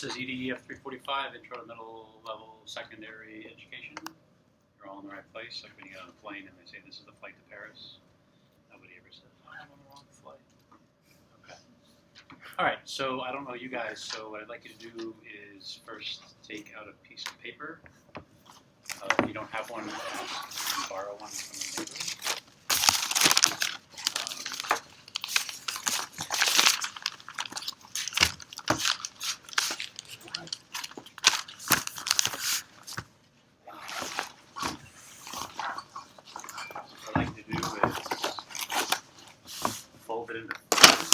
this is EDEF 345, Intro to Middle Level Secondary Education. You're all in the right place. Like when you get on a plane and they say, this is the flight to Paris. Nobody ever says, I'm on the wrong flight. Okay. All right, so I don't know you guys, so what I'd like you to do is first take out a piece of paper. If you don't have one, you can borrow one from a neighbor. What I'd like to do is fold it into thirds.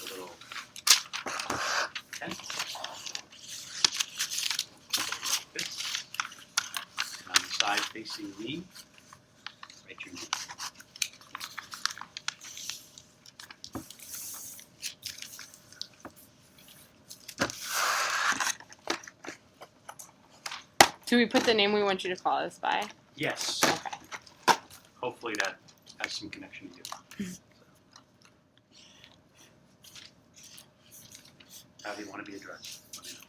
A little tent. This. And on the side facing me, write your name. Do we put the name we want you to call us by? Yes. Okay. Hopefully that has some connection to you. How do you want to be addressed? Let me know.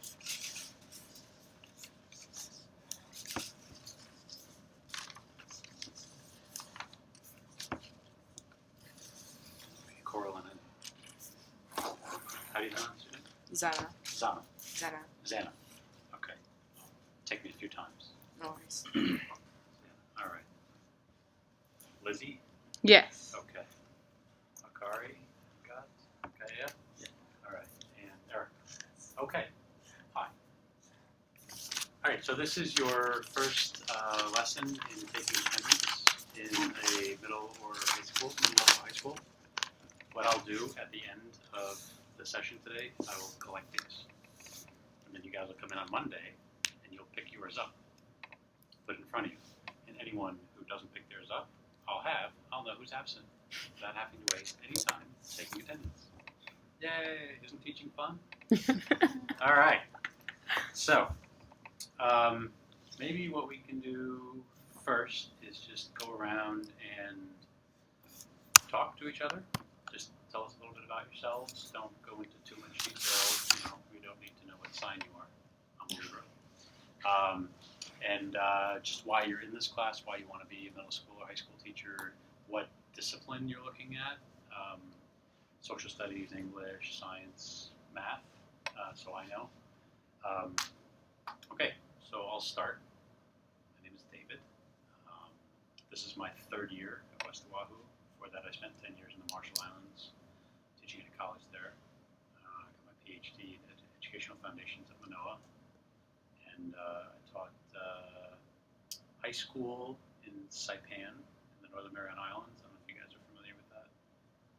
Coral in it. How do you pronounce it? Zana. Zana. Zana. Zana. Okay. Take me a few times. No worries. All right. Lizzie? Yes. Okay. Akari? Got? Okay, yeah? Yeah. All right. And Eric? Okay. Hi. All right, so this is your first lesson in taking attendance in a middle or high school, middle-level high school. What I'll do at the end of the session today, I will collect these. And then you guys will come in on Monday, and you'll pick yours up, put it in front of you. And anyone who doesn't pick theirs up, I'll know who's absent without having to waste any time taking attendance. Yay, isn't teaching fun? All right, so maybe what we can do first is just go around and talk to each other. Just tell us a little bit about yourselves. Don't go into too much detail. You know, we don't need to know what sign you are. I'm a Libra. And just why you're in this class, why you want to be a middle school or high school teacher, what discipline you're looking at, social studies, English, science, math, so I know. Okay, so I'll start. My name is David. This is my third year at West Oahu. Before that, I spent 10 years in the Marshall Islands, teaching at a college there. I got my PhD in Educational Foundations at Manoa. And I taught high school in Saipan in the Northern Mariana Islands. I don't know if you guys are familiar with that.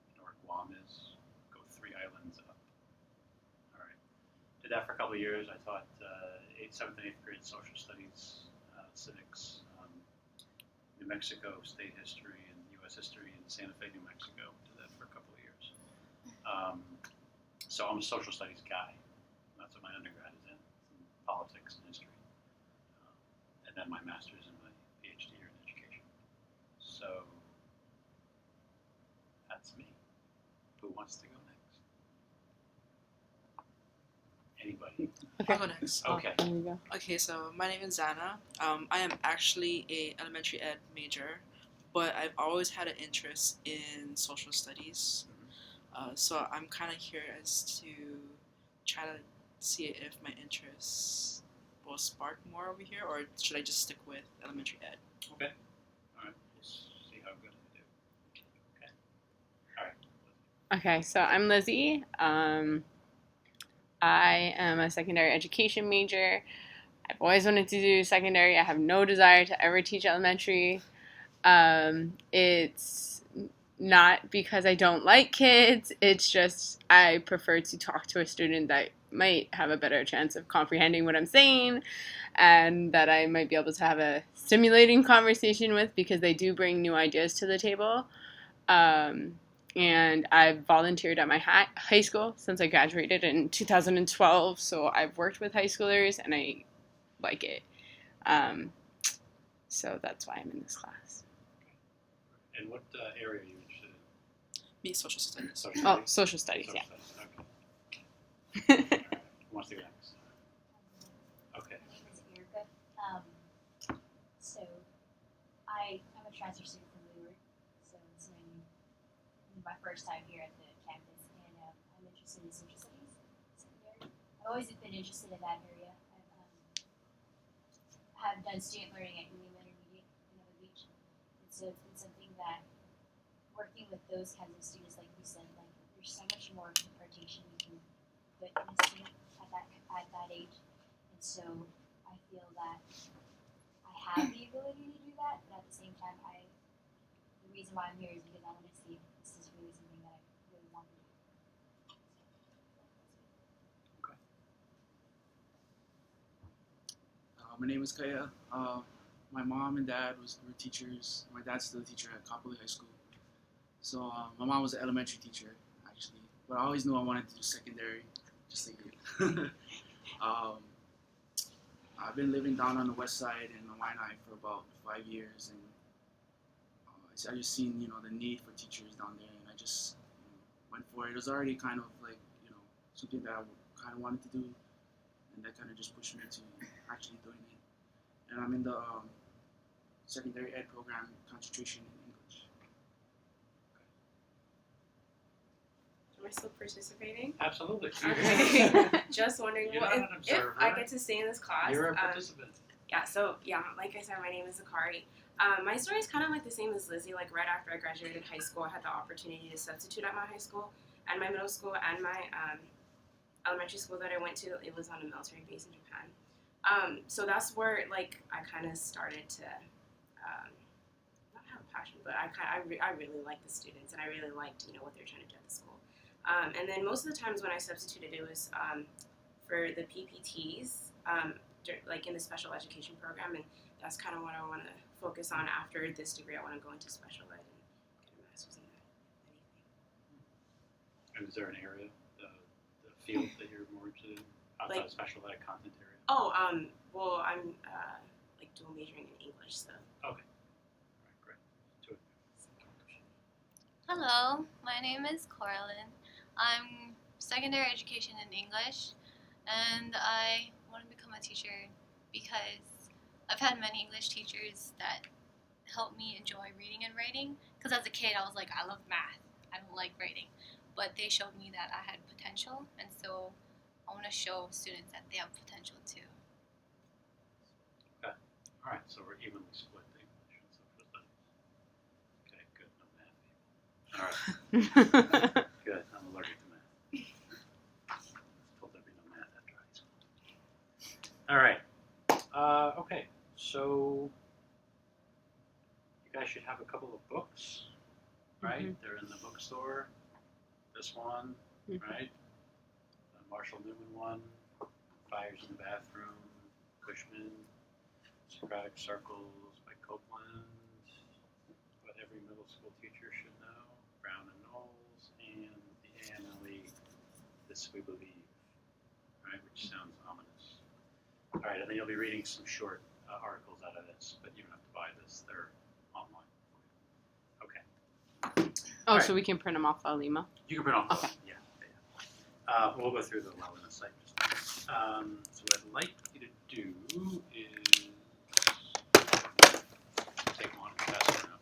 You know where Guam is. Go 3 islands up. All right. Did that for a couple of years. I taught 7th and 8th grade social studies, civics, New Mexico state history and U.S. history in Santa Fe, New Mexico. Did that for a couple of years. So I'm a social studies guy. That's what my undergrad is in politics and history. And then my master's and my PhD are in education. So that's me. Who wants to go next? Anybody? I'll go next. Okay. There you go. Okay, so my name is Zana. I am actually a elementary ed major, but I've always had an interest in social studies. So I'm kind of here as to try to see if my interests will spark more over here, or should I just stick with elementary ed? Okay. All right. We'll see how good I do. Okay. All right. Okay, so I'm Lizzie. I am a secondary education major. I've always wanted to do secondary. I have no desire to ever teach elementary. It's not because I don't like kids. It's just I prefer to talk to a student that might have a better chance of comprehending what I'm saying and that I might be able to have a stimulating conversation with because they do bring new ideas to the table. And I've volunteered at my high school since I graduated in 2012, so I've worked with high schoolers and I like it. So that's why I'm in this class. And what area are you interested Me, social studies. Social Oh, studies? social studies, Social yeah. studies, okay. Alright. Who wants to go next? Okay. My name is Erica. So I'm a transfer student from Leeward, so it's my first time here at the campus, and I'm interested in social studies, secondary. I've always been interested in that area. Have done student learning at Union Intermediate in Nova Beach, and so it's been something that working with those kinds of students, like you said, like there's so much more impartation you can put in a student at that age, and so I feel that I have the ability to do that, but at the same time, the reason why I'm here is because I want to see if this is really something that I really want to do. My name is Kaya. My mom and dad were teachers. My dad's still a teacher at Copley High School. So my mom was an elementary teacher, actually. But I always knew I wanted to do secondary, just like you. I've been living down on the west side in Waianae for about 5 years, and I just seen the need for teachers down there, and I just went for it. It was already kind of like something that I kind of wanted to do, and that kind of just pushed me to actually doing it. And I'm in the secondary ed program, concentration in English. Am I still participating? Absolutely. Okay. Just wondering You're what not an if observer. I get to stay in this class. You're a participant. Like I said, my name is Zakari. My story is kind of like the same as Lizzie. Like right after I graduated high school, I had the opportunity to substitute at my high school and my middle school and my elementary school that I went to. It was on a military base in Japan. So that's where like I kind of started to not have a passion, but I really liked the students and I really liked what they're trying to do at the school. And then most of the times when I substituted, it was for the PPTs, like in the special education program, and that's kind of what I want to focus on after this degree. I want to go into special ed and get a master's in that. And is there an area, the field that you're more interested in outside Like- of special ed content area? Oh, well, I'm like dual majoring in English, so. Okay. All right, great. Do it. Hello, my name is Coraline. I'm secondary education in English, and I want to become a teacher because I've had many English teachers that helped me enjoy reading and writing. Because as a kid, I was like, I love math, I don't like writing, but they showed me that I had potential, and so I want to show students that they have potential too. Okay. All right, so we're evenly split the English and social studies. Okay, good. No math people. All right. Good. I'm allergic to math. Told there'd be no math after high school. All right. Okay. So you guys should have a couple of books, right? They're in the bookstore. This one, right? The Marshall Newman one. Fires in the Bathroom. Cushman. Socratic Circles by Copeland. What every middle school teacher should know. Brown and Knowles, and the ANLE, This We Believe, right, which sounds ominous. All right, and then you'll be reading some short articles out of this, but you don't have to buy this. They're online for you. Okay. Oh, Alright. so we can print them off Alima? You can print off Okay. yeah. We'll go through the well in a site. So what I'd like you to do is take one, pass it around.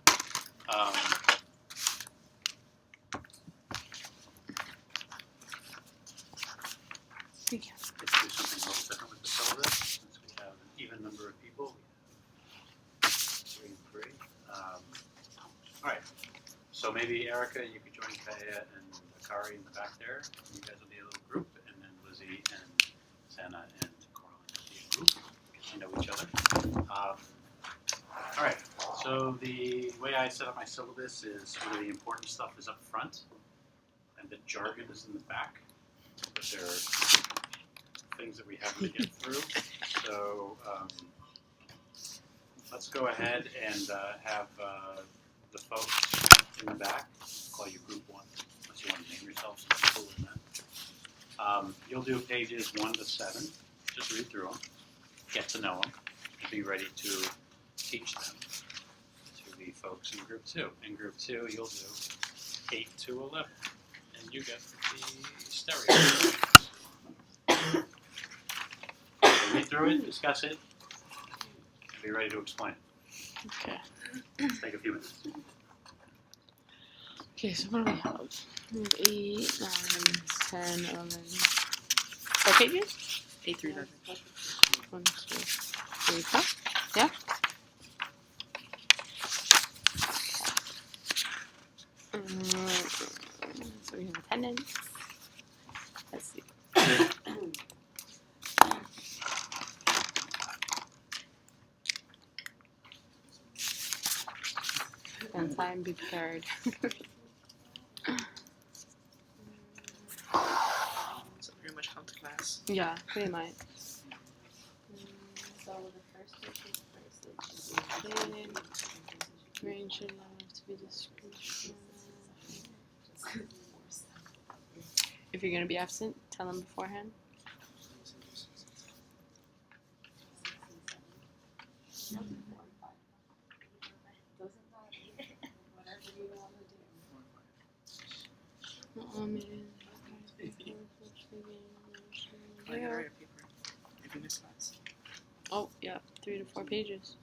Let's do something a little different with the syllabus, since we have an even number of people. We have 3 and 3. All right. So maybe Erica, you could join Kaya and Akari in the back there. You guys will be a little group, and then Lizzie and Sana and Coraline will be a group. Get to know each other. All right. So the way I set up my syllabus is sort of the important stuff is up front, and the jargon is in the back. But there are things that we have to get through. So let's go ahead and have the folks in the back. I'll call you Group 1, unless you want to name yourself some people in that. You'll do pages 1 to 7. Just read through them, get to know them, and be ready to teach them to the folks in Group 2. In Group 2, you'll do 8 to 11. And you get the stereo. Read through it, discuss it, and be ready to explain. Okay. Take a few minutes. Okay, so what do we have? We have 8, 9, 10, 11. 4 pages? 8 through 11. 1, 2, 3, 4. Yeah? So we have attendance. Let's see. Spend time, be prepared. So pretty much come to class. Yeah, pretty much. So the first person Range should not have to be discretion. If you're gonna be absent, tell them beforehand. whatever you want to do. I gotta write a paper. If you miss class. Oh, yeah, 3 to 4 pages.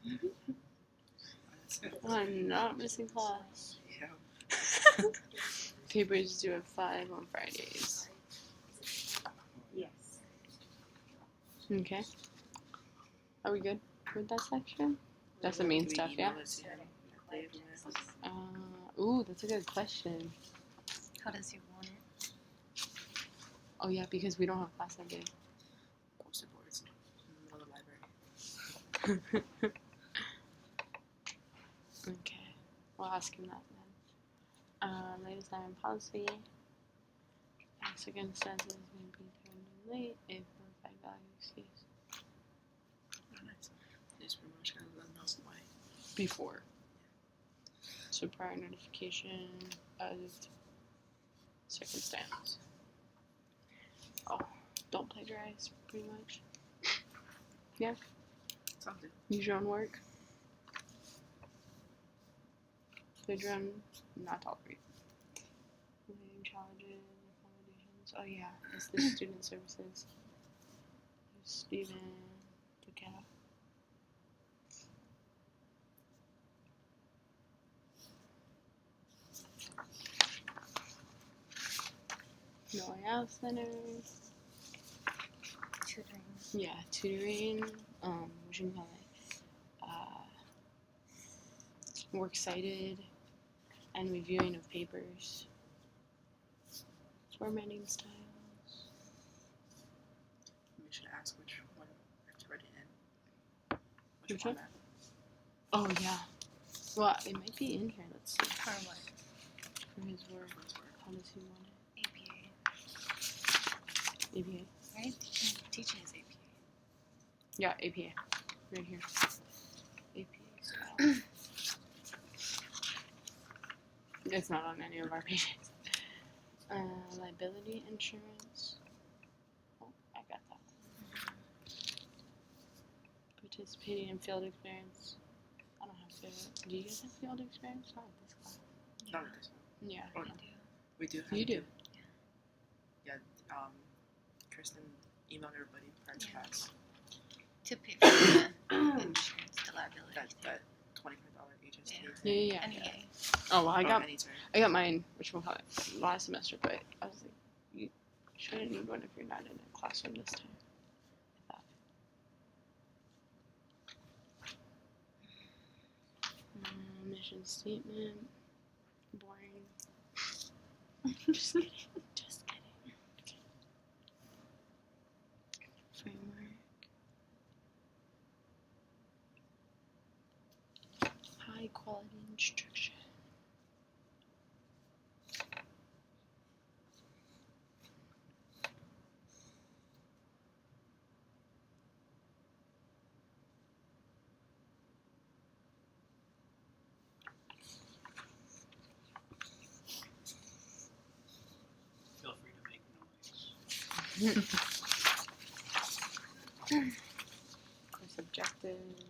That's it. I'm not missing class. Yeah. Papers due at 5 on Fridays. Yes. Okay. Are we good with that section? That's the main Do we stuff, email yeah? it to him? Like, Ooh, that's a good question. How does he want it? Oh, yeah, because we don't have class that day. poster boards in the middle of the library. Okay, we'll ask him that then. Latest time in policy. Circumstances may be turned in late if notified value exceeds Oh, nice. You just pretty much gotta let them know why. before. So prior notification of circumstance. Oh, don't plagiarize, pretty much. Yeah, Sounds good. use your own work. Plagiarism, not tolerate. Challenges, accommodations. Oh yeah, it's the student services. Steven took out. No way out centers. Tutoring. Yeah, tutoring. What should we call it? Works cited and reviewing of papers. Formatting styles. We should ask which one I have to write it in. Which one? format? Oh yeah. Well, it might be in here. Let's see. For what? For his work. For his work. How does he want APA. it? APA. Right? Teaching is APA. Yeah, APA. Right here. APA style. It's not on any of our pages. Liability insurance. Oh, I got that. Participating in field experience. I don't have field. Do you guys have field experience? Not with this class. Not with this one. Yeah. Oh, I no. do. We do have You to do. Yeah, Kristen emailed everybody prior to class. To pay for the insurance, the liability. That $25 agency. Yeah. NEA. Oh well, I got mine. Whatchamacallit, last semester, but I was like, you shouldn't need one if you're not in a classroom this time. I thought. Mission statement. Boring. Just kidding. Just kidding. Framework. High quality instruction. Feel free to make noise. Course objectives.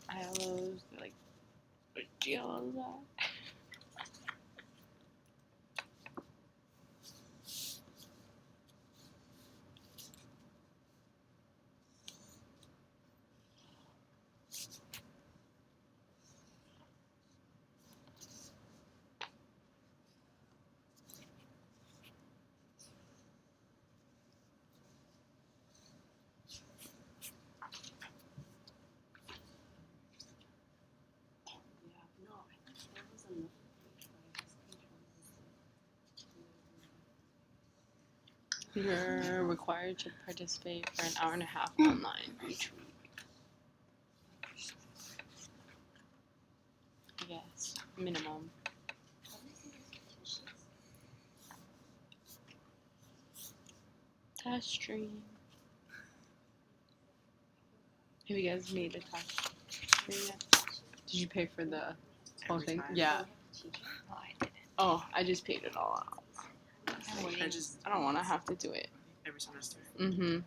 ILOs, they're like GLOs are. You're required to participate for an hour and a half online each week. I guess minimum. Task stream. Have you guys made a task stream yet? Did you pay for the whole Every thing? time. Yeah. Oh, I didn't. Oh, I just paid it all out. I don't want to have to do it. Every semester. Mm-hmm.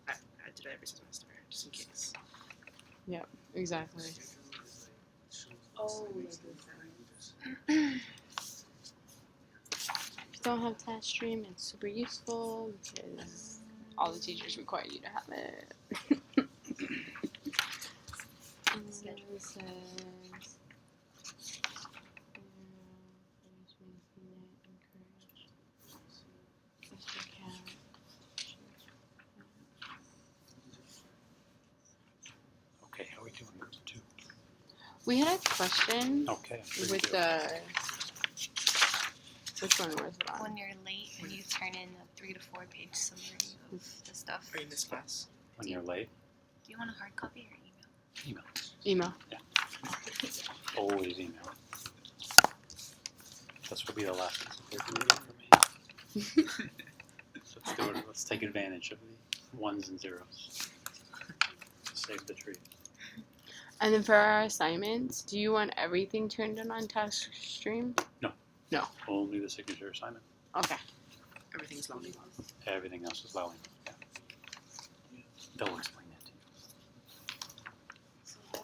I did it every semester, just in case. Exactly. Oh, If you don't have task stream, it's super useful because all the teachers require you to have it. And it says, Okay, how are we doing? Two. we had a question Okay. with the. Which one was it on? When you're late and you turn in a 3 to 4 page summary of the stuff. Are you in this class? When you're late, Do you want a hard copy or email? email. Email. Always email. This will be the last piece of paper you get for me. Let's do it. Let's take advantage of the ones and zeros. Save the tree. And then for our assignments, do you want everything turned in on task stream? Only the signature assignment. Okay. Everything's loading. Everything else is allowing. Yeah. They'll explain that to you.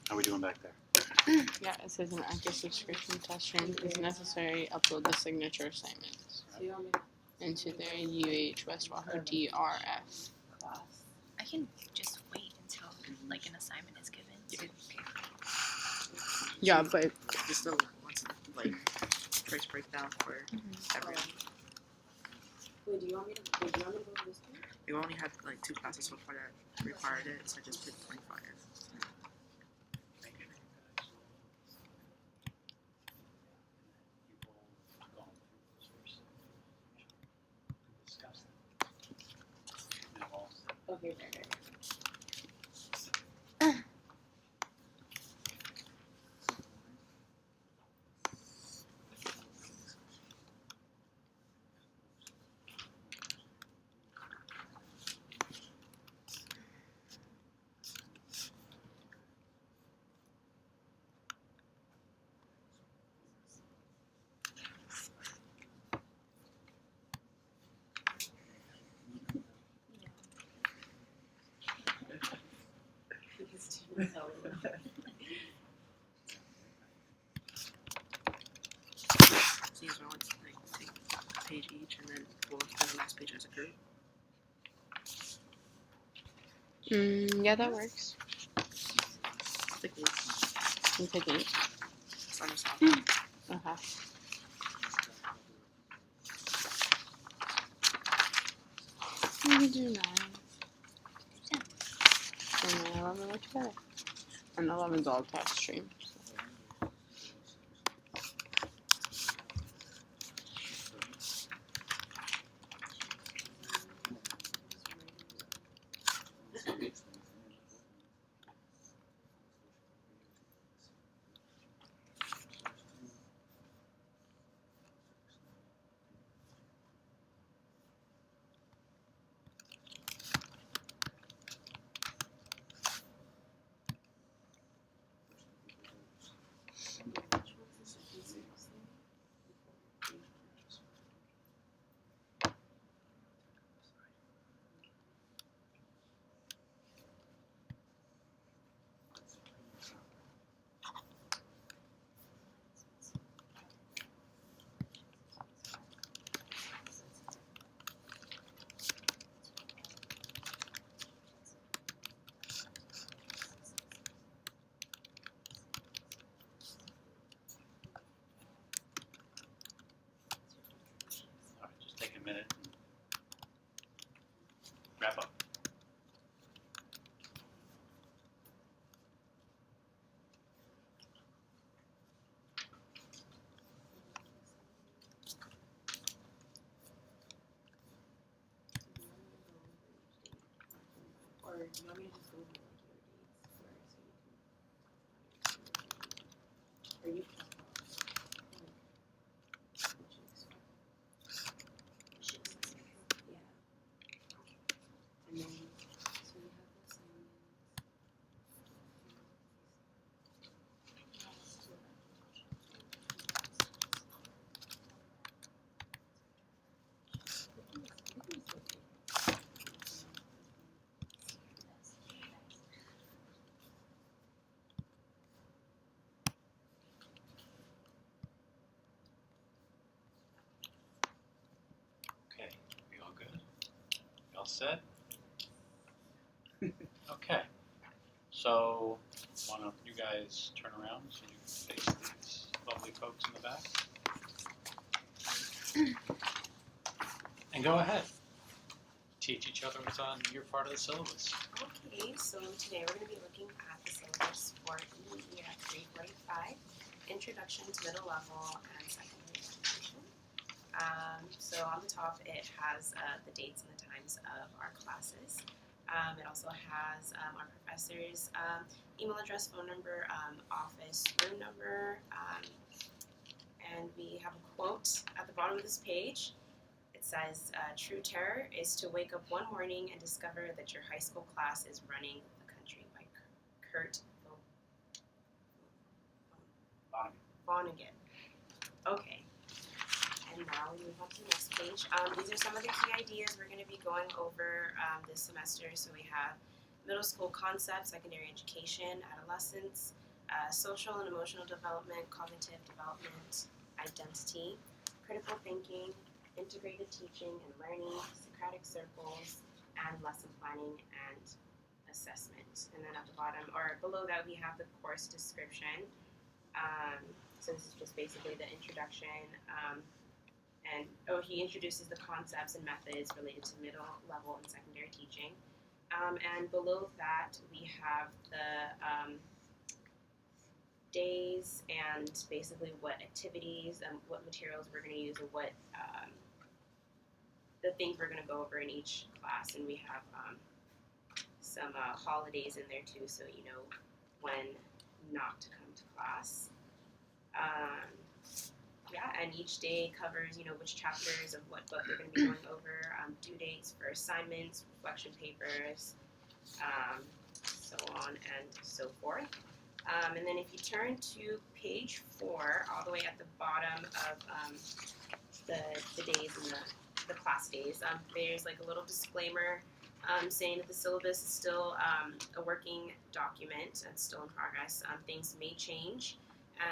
How are we doing back there? Yeah, it says an active subscription test stream is necessary. Upload the signature assignments into their UH West Wahoo DRF. I can just wait until like an assignment is given to pay for it. Yeah, but Just the ones like first breakdown for everyone. Wait, do you want me to go to this one? We only had like 2 classes so far that required it, so I just put 25. Okay, right. So you just want to like take a page each and then we'll do the last page as a group. yeah, that works. I'll take 8. You take 8. Start us off. Okay. You can do 9. And 11 works better. And 11's all task stream. Or do you want me to just go over like your dates for so you can or you can talk about like what you expect. Yeah. And then so we have the assignments. Okay, we all good? We all set? Okay. So, why don't you guys turn around so you can face these lovely folks in the back? And go ahead. Teach each other what's on your part of the syllabus. Okay, so today we're going to be looking at the syllabus for EDEF 345, Introduction to Middle Level and Secondary Education. So on the top it has the dates and the times of our classes. It also has our professor's email address, phone number, office room number, and we have a quote at the bottom of this page. It says, "True terror is to wake up one morning and discover that your high school class is running the country," by Kurt Vonnegut. Okay, and now we move on to the next page. These are some of the key ideas we're going to be going over this semester. So we have middle school concepts, secondary education, adolescence, social and emotional development, cognitive development, identity, critical thinking, integrated teaching and learning, Socratic circles, and lesson planning and assessment. And then at the bottom, or below that, we have the course description. So this is just basically the introduction, and he introduces the concepts and methods related to middle level and secondary teaching. And below that, we have the days and basically what activities and what materials we're going to use and what the things we're going to go over in each class. And we have some holidays in there too, so you know when not to come to class. Yeah, and each day covers, you know, which chapters of what book we're going to be going over, due dates for assignments, reflection papers, so on and so forth. And then if you turn to page 4, all the way at the bottom of the days and the class days, there's like a little disclaimer saying that the syllabus is still a working document and still in progress. Things may change,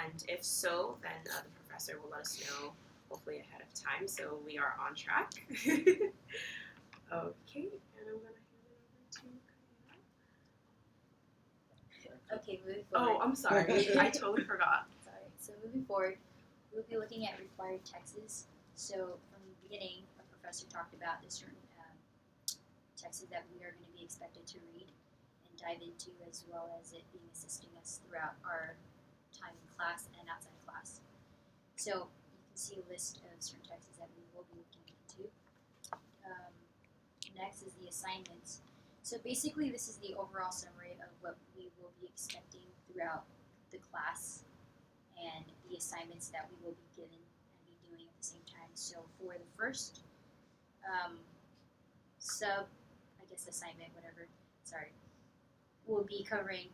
and if so, then the professor will let us know, hopefully ahead of time, so we are on track. Okay, and I'm going to hand it over to Kaya. Okay, moving forward. Oh, I'm sorry. I totally forgot. Sorry. So moving forward, we'll be looking at required texts. So from the beginning, our professor talked about the certain texts that we are going to be expected to read and dive into, as well as it being assisting us throughout our time in class and outside of class. So you can see a list of certain texts that we will be looking into. Next is the assignments. So basically this is the overall summary of what we will be expecting throughout the class and the assignments that we will be given and be doing at the same time. So for the first assignment, we'll be covering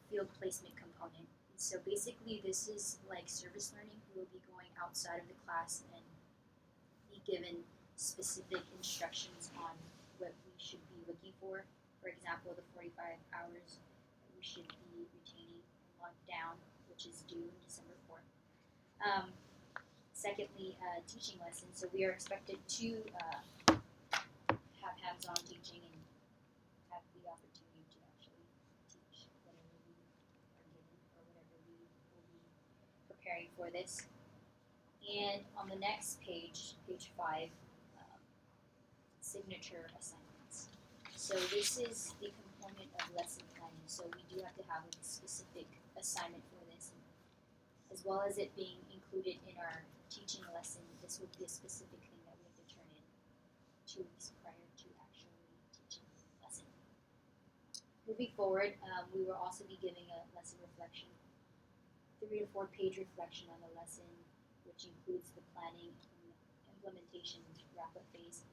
field placement component. So basically this is like service learning. We'll be going outside of the class and be given specific instructions on what we should be looking for. For example, the 45 hours that we should be retaining and locked down, which is due December 4th. Secondly, teaching lessons. So we are expected to have hands-on teaching and have the opportunity to actually teach whatever we are given or whatever we will be preparing for this. And on the next page, page 5, signature assignments. So this is the component of lesson planning. So we do have to have a specific assignment for this, as well as it being included in our teaching lesson. This would be a specific thing that we have to turn in 2 weeks prior to actually teaching the lesson. moving forward, we will also be giving a lesson reflection, 3 to 4 page reflection on the lesson, which includes the planning and implementation wrap-up phase.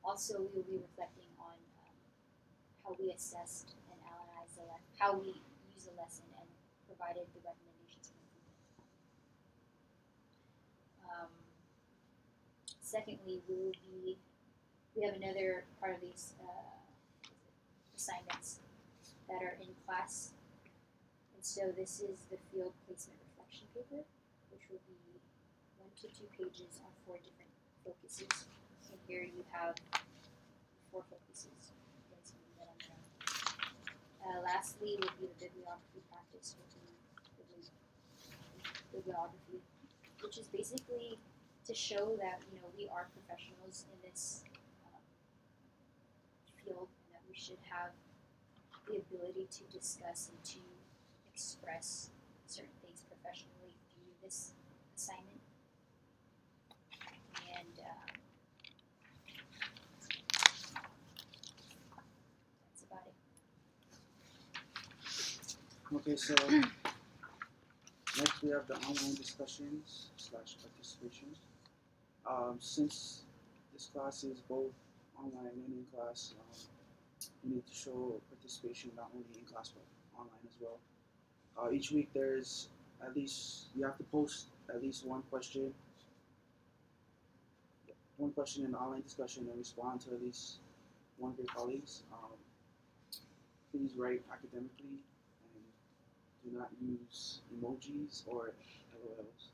Also, we will be reflecting on how we assessed and analyzed how we used the lesson and provided the recommendations for improvement. Secondly, we have another part of these assignments that are in class, and so this is the field placement reflection paper, which will be 1 to 2 pages on 4 different focuses. And here you have 4 focuses. You guys can read that on your own. Lastly, would be the bibliography practice, bibliography, which is basically to show that we are professionals in this field, and that we should have the ability to discuss and to express certain things professionally through this assignment. And that's about it. Okay, so next we have the online discussions / participation. Since this class is both online and in class, you need to show participation not only in class but online as well. Each week there's you have to post at least one question in the online discussion and respond to at least one of your colleagues. Please write academically and do not use emojis or LOLs.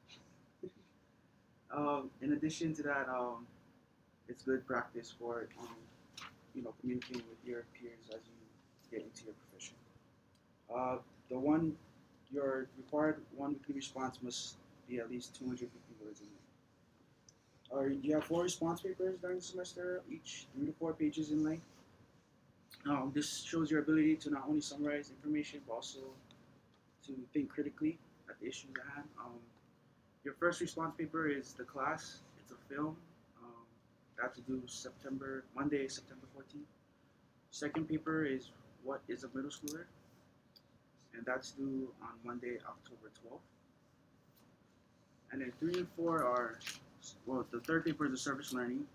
In addition to that, it's good practice for communicating with your peers as you get into your profession. Your required one weekly response must be at least 250 words in length. You have 4 response papers during the semester, each 3 to 4 pages in length. This shows your ability to not only summarize information but also to think critically at the issues at hand. Your first response paper is the class. It's a film. That's due Monday, September 14th. Second paper is what is a middle schooler, and that's due on Monday, October 12th. And then 3 and 4 are, the third paper is a service learning,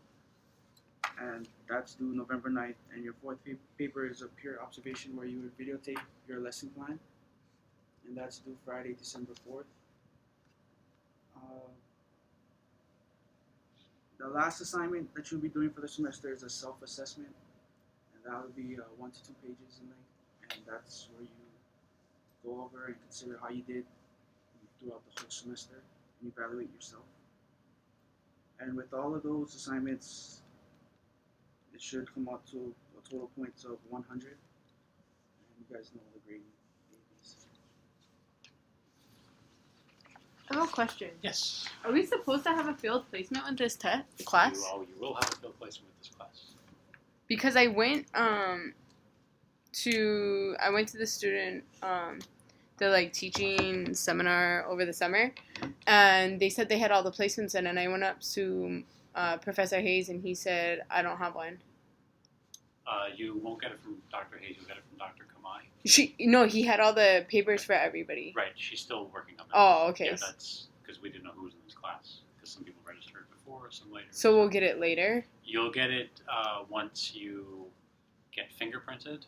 and that's due November 9th. And your fourth paper is a peer observation where you would videotape your lesson plan, and that's due Friday, December 4th. The last assignment that you'll be doing for the semester is a self-assessment, and that will be 1 to 2 pages in length, and that's where you go over and consider how you did throughout the whole semester and evaluate yourself. And with all of those assignments, it should come out to a total points of 100, and you guys know the grading. I have a question. Yes. Are we supposed to have a field placement with this class? You will have a field placement with this class. Because I went to the student the teaching seminar over the summer, and they said they had all the placements in, and I went up to Professor Hayes, and he said I don't have one. You won't get it from Dr. Hayes. You'll get it from Dr. Kamai. He had all the papers for everybody. Right. She's still working on that. Oh, okay. Yeah, that's because we didn't know who was in this class. Because some people registered before, some later. So we'll get it later. You'll get it once you get fingerprinted.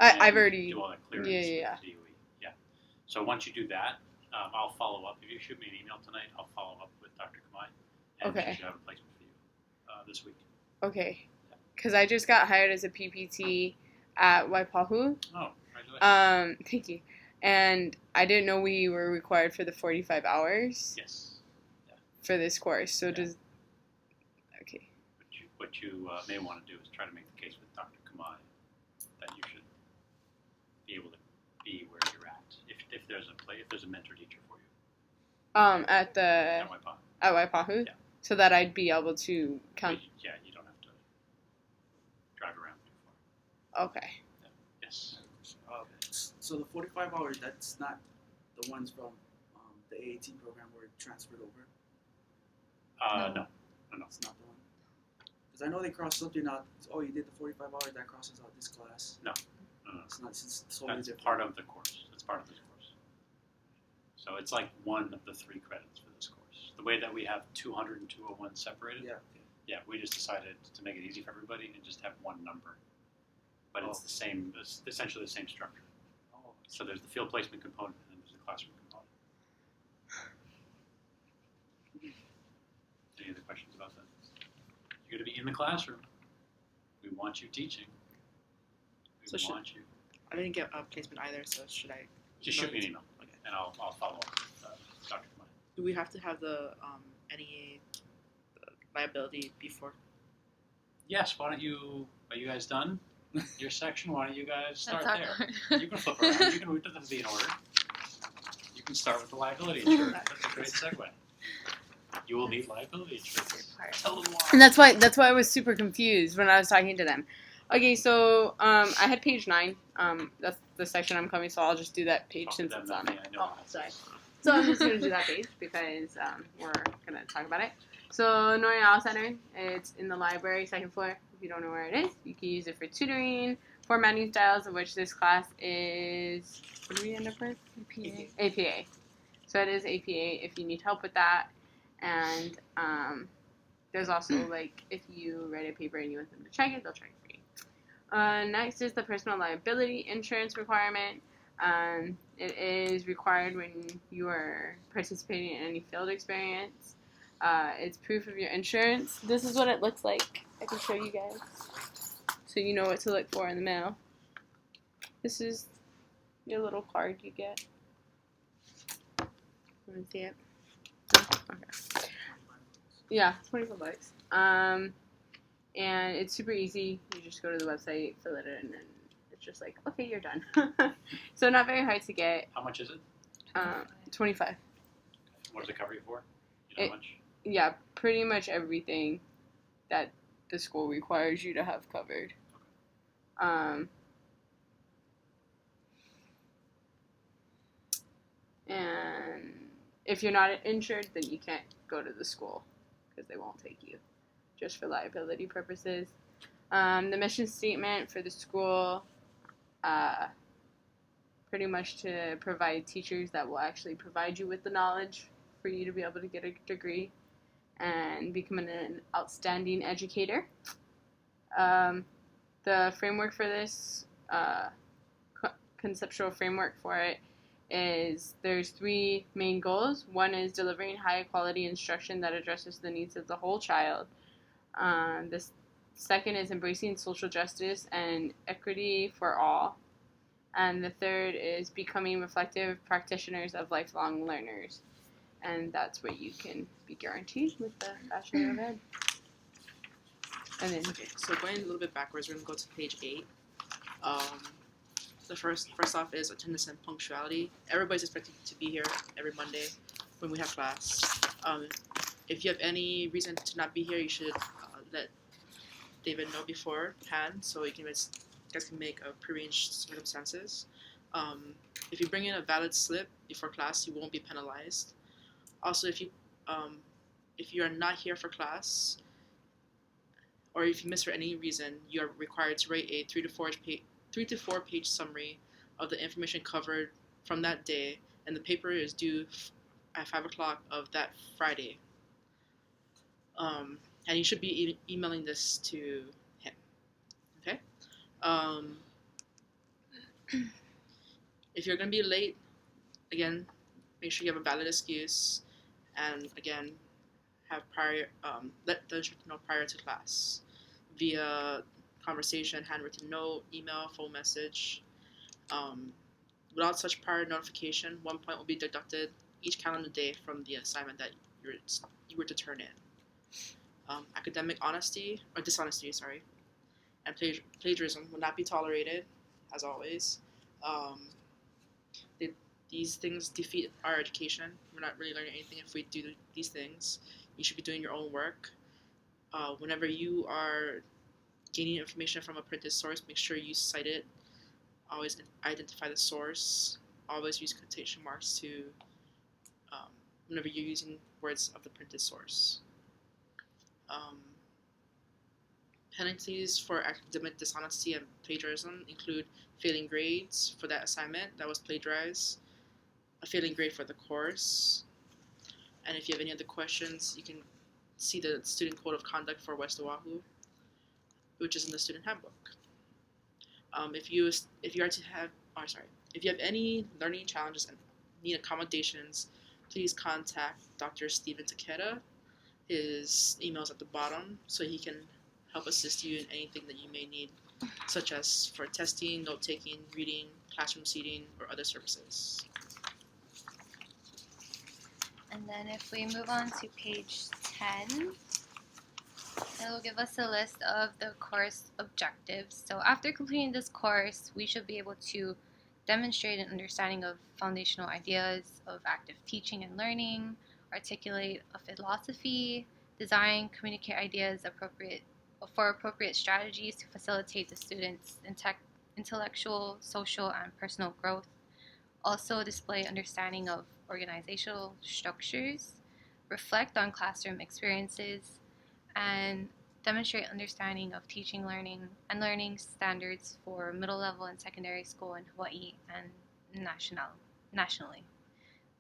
I've already do all that clearance. Yeah. With DOE. Yeah. So once you do that, I'll follow up. If you shoot me an email tonight, I'll follow up with Dr. Kamai, and Okay. she should have a placement for you this week. Okay. Because I just got hired as a PPT at Waipahu. Oh, congratulations. Thank you. And I didn't know we were required for the 45 hours. Yes. Yeah. For this course. So Yeah. Okay. What you may want to do is try to make the case with Dr. Kamai that you should be able to be where you're at. If there's a mentor teacher for you. At Waipahu. Yeah. So that I'd be able to count. Yeah, you don't have to drive around too far. Okay. Yeah. Yes. So the 45 hours, that's not the ones from the AAT program were transferred over? No. It's not the one. Because I know they cross something out. Oh, you did the 45 hours, that crosses out this class. No, It's totally That's different. part of the course. That's part of this course. So it's like one of the 3 credits for this course. The way that we have 200 and 201 separated, Yeah. we just decided to make it easy for everybody and just have one number. But it's Oh. the same, essentially the same structure. Oh. So there's the field placement component and then there's the classroom component. Any other questions about that? You're going to be in the classroom. We want you teaching. We So want you. I didn't get a placement either, so should I? Just shoot me an email, Okay. and I'll follow up with Dr. Kamai. Do we have to have the NEA liability before? Yes, why don't you, are you guys done? Your section, why don't you guys start That's there? awkward. You can flip around, it doesn't have to be in order. You can start with the liability insurance, that's a great segue. You will need liability insurance. Tell them why. And that's why I was super confused when I was talking to them. Okay, so I had page 9. That's the section I'm coming, so I'll just do that page Talk to since them, it's on not it. me, I know Oh, that. sorry. So I'm just gonna do that page because we're gonna talk about it. So Norial Center, it's in the library, 2nd floor. If you don't know where it is, you can use it for tutoring, formatting styles, of which this class is. What do we end up with? APA. So it is APA if you need help with that. And there's also, like, if you write a paper and you want them to check it, they'll check it for you. Next is the personal liability insurance requirement. It is required when you are participating in any field experience. It's proof of your insurance. This is what it looks like. I can show you guys so you know what to look for in the mail. This is your little card you get. Want to see it? No? Okay. Yeah, $25. And it's super easy. You just go to the website, fill it in, and it's just like, okay, you're done. So not very hard to get. How much is it? 25. What does it cover you for? You know how much? Yeah, pretty much everything that the school requires you to have covered. And if you're not insured, then you can't go to the school because they won't take you, just for liability purposes. The mission statement for the school, pretty much to provide teachers that will actually provide you with the knowledge for you to be able to get a degree and become an outstanding educator. The framework for this, conceptual framework for it, is there's 3 main goals. One is delivering high quality instruction that addresses the needs of the whole child. The second is embracing social justice and equity for all. And the third is becoming reflective practitioners of lifelong learners. And that's what you can be guaranteed with the Bachelor of Ed. And then, Okay, so going a little bit backwards, we're gonna go to page 8. The first off is attendance and punctuality. Everybody's expected to be here every Monday when we have class. If you have any reason to not be here, you should let David know beforehand so you guys can make prearranged circumstances. If you bring in a valid slip before class, you won't be penalized. Also, if you are not here for class, or if you miss for any reason, you are required to write a 3 to 4 page summary of the information covered from that day, and the paper is due at 5 o'clock of that Friday. And you should be emailing this to him. Okay? If you're going to be late, again, make sure you have a valid excuse, and again, have let the instructor know prior to class via conversation, handwritten note, email, phone message. Without such prior notification, 1 point will be deducted each calendar day from the assignment that you were to turn in. Academic dishonesty, and plagiarism will not be tolerated, as always. These things defeat our education. We're not really learning anything if we do these things. You should be doing your own work. Whenever you are gaining information from a printed source, make sure you cite it. Always identify the source. Always use quotation marks whenever you're using words of the printed sourse. Penalties for academic dishonesty and plagiarism include failing grades for that assignment that was plagiarized, a failing grade for the course, and if you have any other questions, you can see the student code of conduct for West Oahu, which is in the student handbook. If you have any learning challenges and need accommodations, please contact Dr. Steven Takeda. His email is at the bottom, so he can help assist you in anything that you may need, such as for testing, note-taking, reading, classroom seating, or other services. And then if we move on to page 10, it will give us a list of the course objectives. So after completing this course, we should be able to demonstrate an understanding of foundational ideas of active teaching and learning, articulate a philosophy, design, communicate ideas for appropriate strategies to facilitate the students' intellectual, social, and personal growth. Also display understanding of organizational structures, reflect on classroom experiences, and demonstrate understanding of teaching, learning, and learning standards for middle level and secondary school in Hawaii and nationally.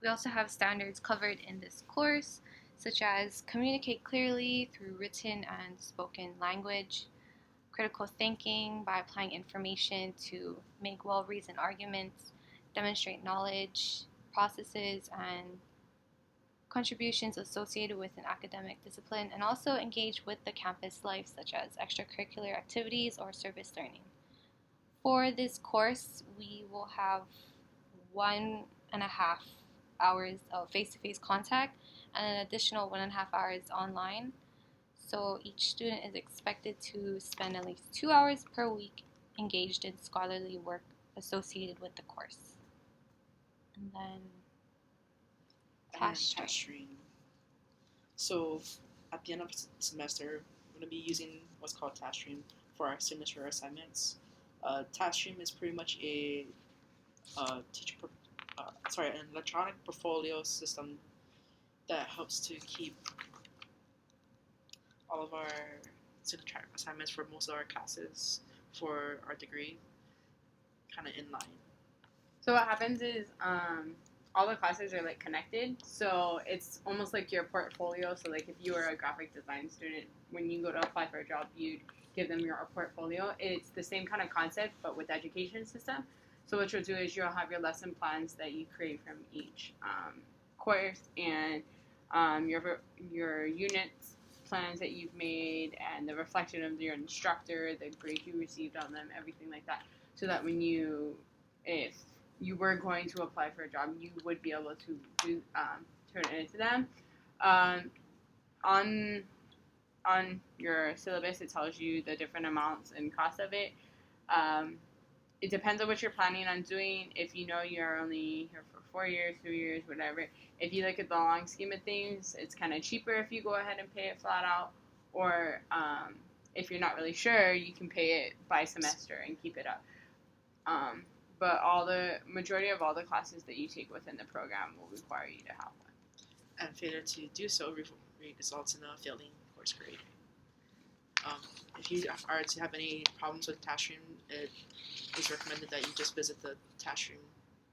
We also have standards covered in this course, such as communicate clearly through written and spoken language, critical thinking by applying information to make well-reasoned arguments, demonstrate knowledge, processes, and contributions associated with an academic discipline, and also engage with the campus life, such as extracurricular activities or service learning. For this course, we will have 1.5 hours of face-to-face contact and an additional 1.5 hours online. So each student is expected to spend at least 2 hours per week engaged in scholarly work associated with the course. And then task stream. So at the end of the semester, we're going to be using what's called task stream for our signature assignments. Task stream is pretty much an electronic portfolio system that helps to keep all of our signature assignments for most of our classes for our degree kind of in line. So what happens is all the classes are like connected, so it's almost like your portfolio. So like if you were a graphic design student, when you go to apply for a job, you'd give them your portfolio. It's the same kind of concept, but with the education system. So what you'll do is you'll have your lesson plans that you create from each course, and your units plans that you've made, and the reflection of your instructor, the grades you received on them, everything like that, so that when if you were going to apply for a job, you would be able to turn it into them. On your syllabus, it tells you the different amounts and cost of it. It depends on what you're planning on doing. If you know you're only here for 4 years, 3 years, whatever, if you look at the long scheme of things, it's kind of cheaper if you go ahead and pay it flat out. Or if you're not really sure, you can pay it by semester and keep it up. But majority of all the classes that you take within the program will require you to have one. And failure to do so results in a failing course grade. If you are to have any problems with TaskStream, it is recommended that you just visit the TaskStream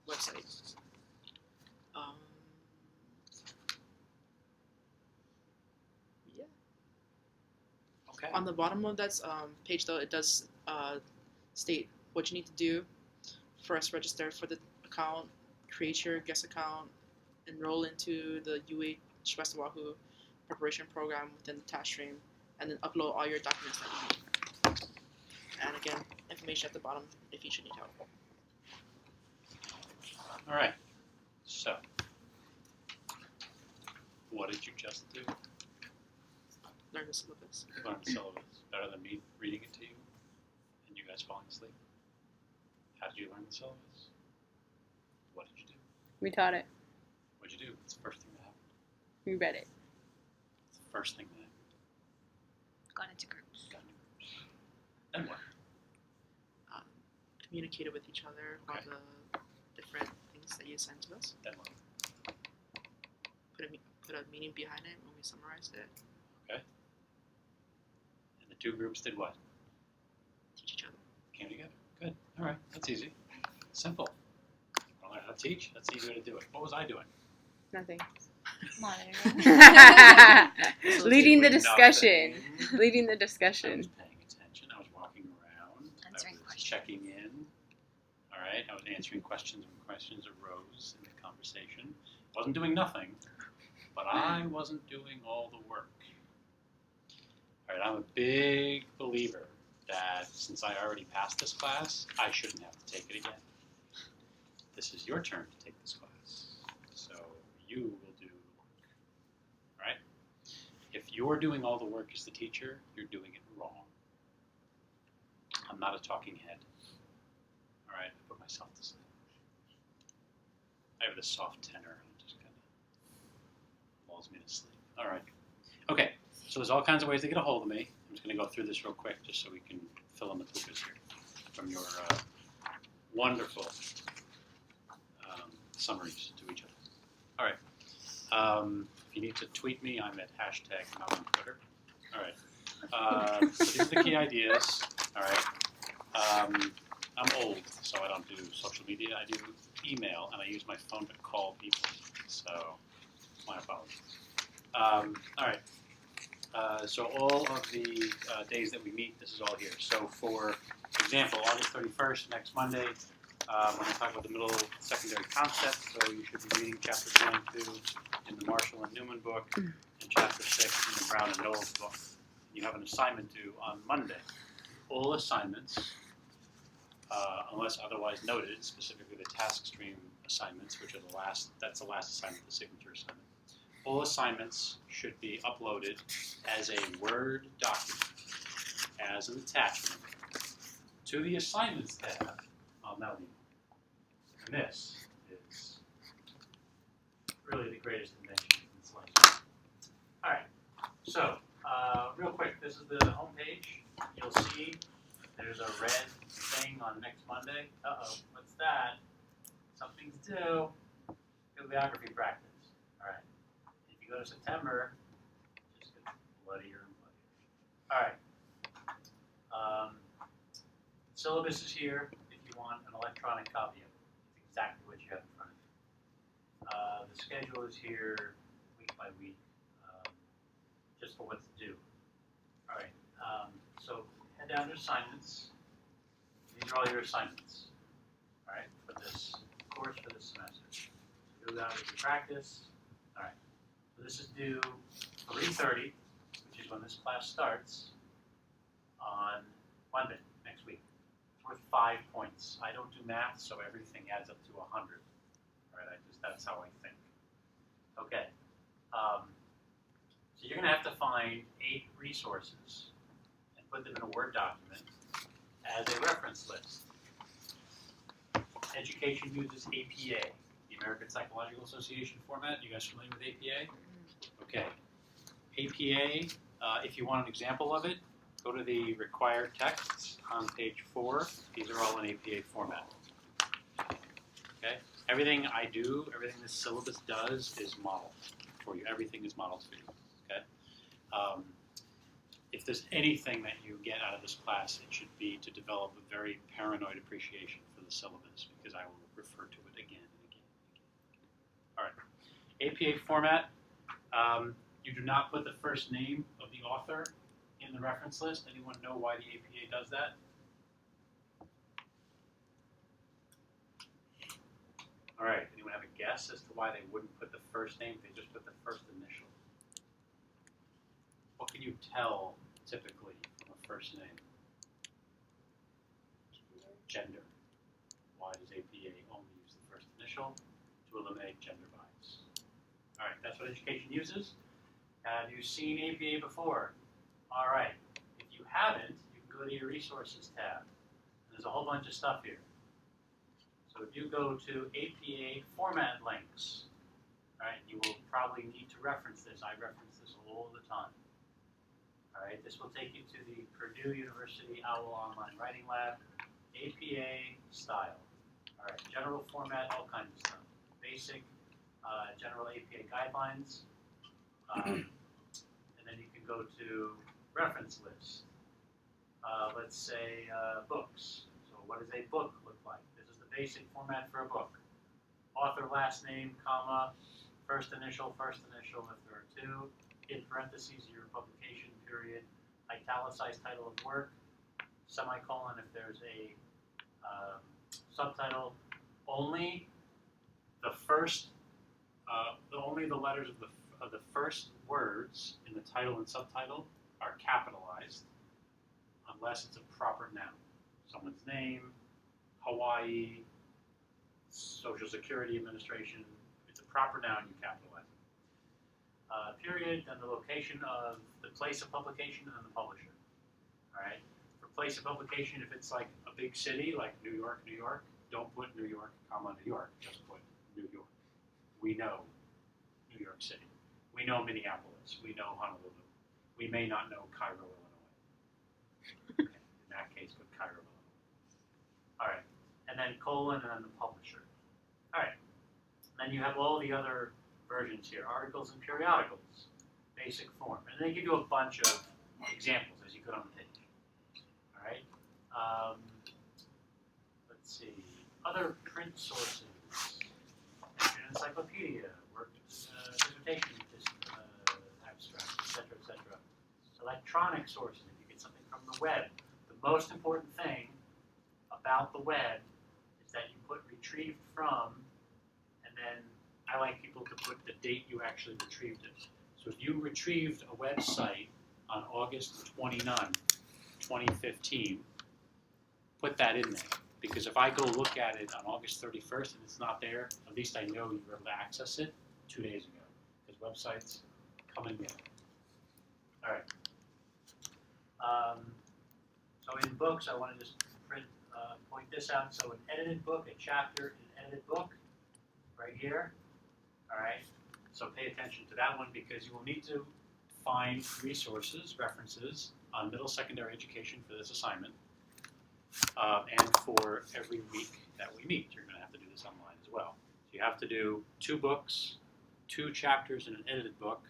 website. Okay. On the bottom of that page, though, it does state what you need to do. First, register for the account, create your guest account, enroll into the UH West Oahu preparation program within the TaskStream, and then upload all your documents that you need. And again, information at the bottom if you should need help. All right. So, what did you just do? Learn the syllabus. Learn the syllabus better than me reading it to you and you guys falling asleep. How did you learn the syllabus? What did you do? We taught it. What did you do? It's the first thing that happened. We read it. It's the first thing that happened. Got into groups. Got into groups. Then what? Communicated with each other about the different things that you sent to us. Then what? Put a meaning behind it when we summarized it. Okay. And The two groups did what? Teach each other. Came together. Good. All right. That's easy. Simple. Want to learn how to teach? That's the easy way to do it. What was I doing? Nothing. Monitoring. Leading the Doing discussion. nothing. Leading the I discussion. was paying attention. I was walking around. Answering I was questions. checking in. All right. I was answering questions when questions arose in the conversation. Wasn't doing nothing, but I wasn't doing all the work. All right. I'm a big believer that since I already passed this class, I shouldn't have to take it again. This is your turn to take this class. So you will do the work. All right? If you're doing all the work as the teacher, you're doing it wrong. I'm not a talking head. All right? I put myself to sleep. I have this soft tenor and it just kind of lulls me to sleep. All right. Okay. So there's all kinds of ways to get a hold of me. I'm just going to go through this real quick just so we can fill in the poopas here from your wonderful summaries to each other. All right. If you need to tweet me, I'm at #Not on Twitter. All right. So these are the key ideas. All right. I'm old, so I don't do social media. I do email, and I use my phone to call people. So my apologies. All right. So all of the days that we meet, this is all here. So for example, August 31st, next Monday, we're going to talk about the middle secondary concepts. So you should be reading chapter 22 in the Marshall and Newman book and chapter 6 in the Brown and Knowles book. You have an assignment due on Monday. All assignments, unless otherwise noted, specifically the task stream assignments, which are that's the last assignment, the signature assignment. All assignments should be uploaded as a Word document, as an attachment, to the Assignments tab on Melody. And this is really the greatest invention in slicing. All right, so real quick, this is the home page. You'll see there's a red thing on next Monday. Uh-oh, what's that? Something's due. Bibliography practice. All right. If you go to September, it just gets bloodier and bloodier. All right. Syllabus is here if you want an electronic copy of it. It's exactly what you have in front of you. The schedule is here week by week, just for what's due. All right. So head down to assignments. These are all your assignments. All right, for this course for this semester. So go down to your practice. All right. So this is due 3:30, which is when this class starts, on Monday, next week. It's worth 5 points. I don't do math, so everything adds up to 100. All right, that's how I think. Okay. So you're going to have to find 8 resources and put them in a Word document as a reference list. Education uses APA, the American Psychological Association format. You guys familiar with APA? Okay. APA, if you want an example of it, go to the required texts on page 4. These are all in APA format. Okay? Everything I do, everything this syllabus does is modeled for you. Everything is modeled for you. Okay? If there's anything that you get out of this class, it should be to develop a very paranoid appreciation for the syllabus, because I will refer to it again and again and again. All right. APA format. You do not put the first name of the author in the reference list. Anyone know why the APA does that? All right. Anyone have a guess as to why they wouldn't put the first name? They just put the first initial. What can you tell typically from a first name? Gender. Why does APA only use the first initial? To eliminate gender bias. All right, that's what education uses. Have you seen APA before? All right. If you haven't, you can go to your resources tab. There's a whole bunch of stuff here. So if you go to APA format links, all right, you will probably need to reference this. I reference this all the time. All right, this will take you to the Purdue University OWL Online Writing Lab, APA style. All right, general format, all kinds of stuff. Basic, general APA guidelines. And then you can go to reference list. Let's say books. So what does a book look like? This is the basic format for a book. Author, last name, comma, first initial if there are two, in parentheses your publication period, italicized title of work, semicolon if there's a subtitle. Only the first, only the letters of the first words in the title and subtitle are capitalized, unless it's a proper noun. Someone's name, Hawaii, Social Security Administration. If it's a proper noun, you capitalize it. Period, then the location of the place of publication and then the publisher. All right. For place of publication, if it's like a big city like New York, don't put New York, comma, New York. Just put New York. We know New York City. We know Minneapolis. We know Honolulu. We may not know Cairo, Illinois. Okay. In that case, put Cairo, Illinois. All right. And then colon and then the publisher. All right. Then you have all the other versions here, articles and periodicals, basic form. And they give you a bunch of examples as you go on the page. All right. Let's see. Other print sources. Encyclopedia, work, dissertation, abstract, etc. Electronic sources, if you get something from the web. The most important thing about the web is that you put retrieved from, and then I like people to put the date you actually retrieved it. So if you retrieved a website on August 29, 2015, put that in there. Because if I go look at it on August 31st and it's not there, at least I know you were able to access it 2 days ago. Because websites come and go. All right. So in books, I want to just point this out. So an edited book, a chapter in an edited book, right here. All right. So pay attention to that one because you will need to find resources, references on middle secondary education for this assignment. And for every week that we meet, you're going to have to do this online as well. So you have to do 2 books, 2 chapters in an edited book,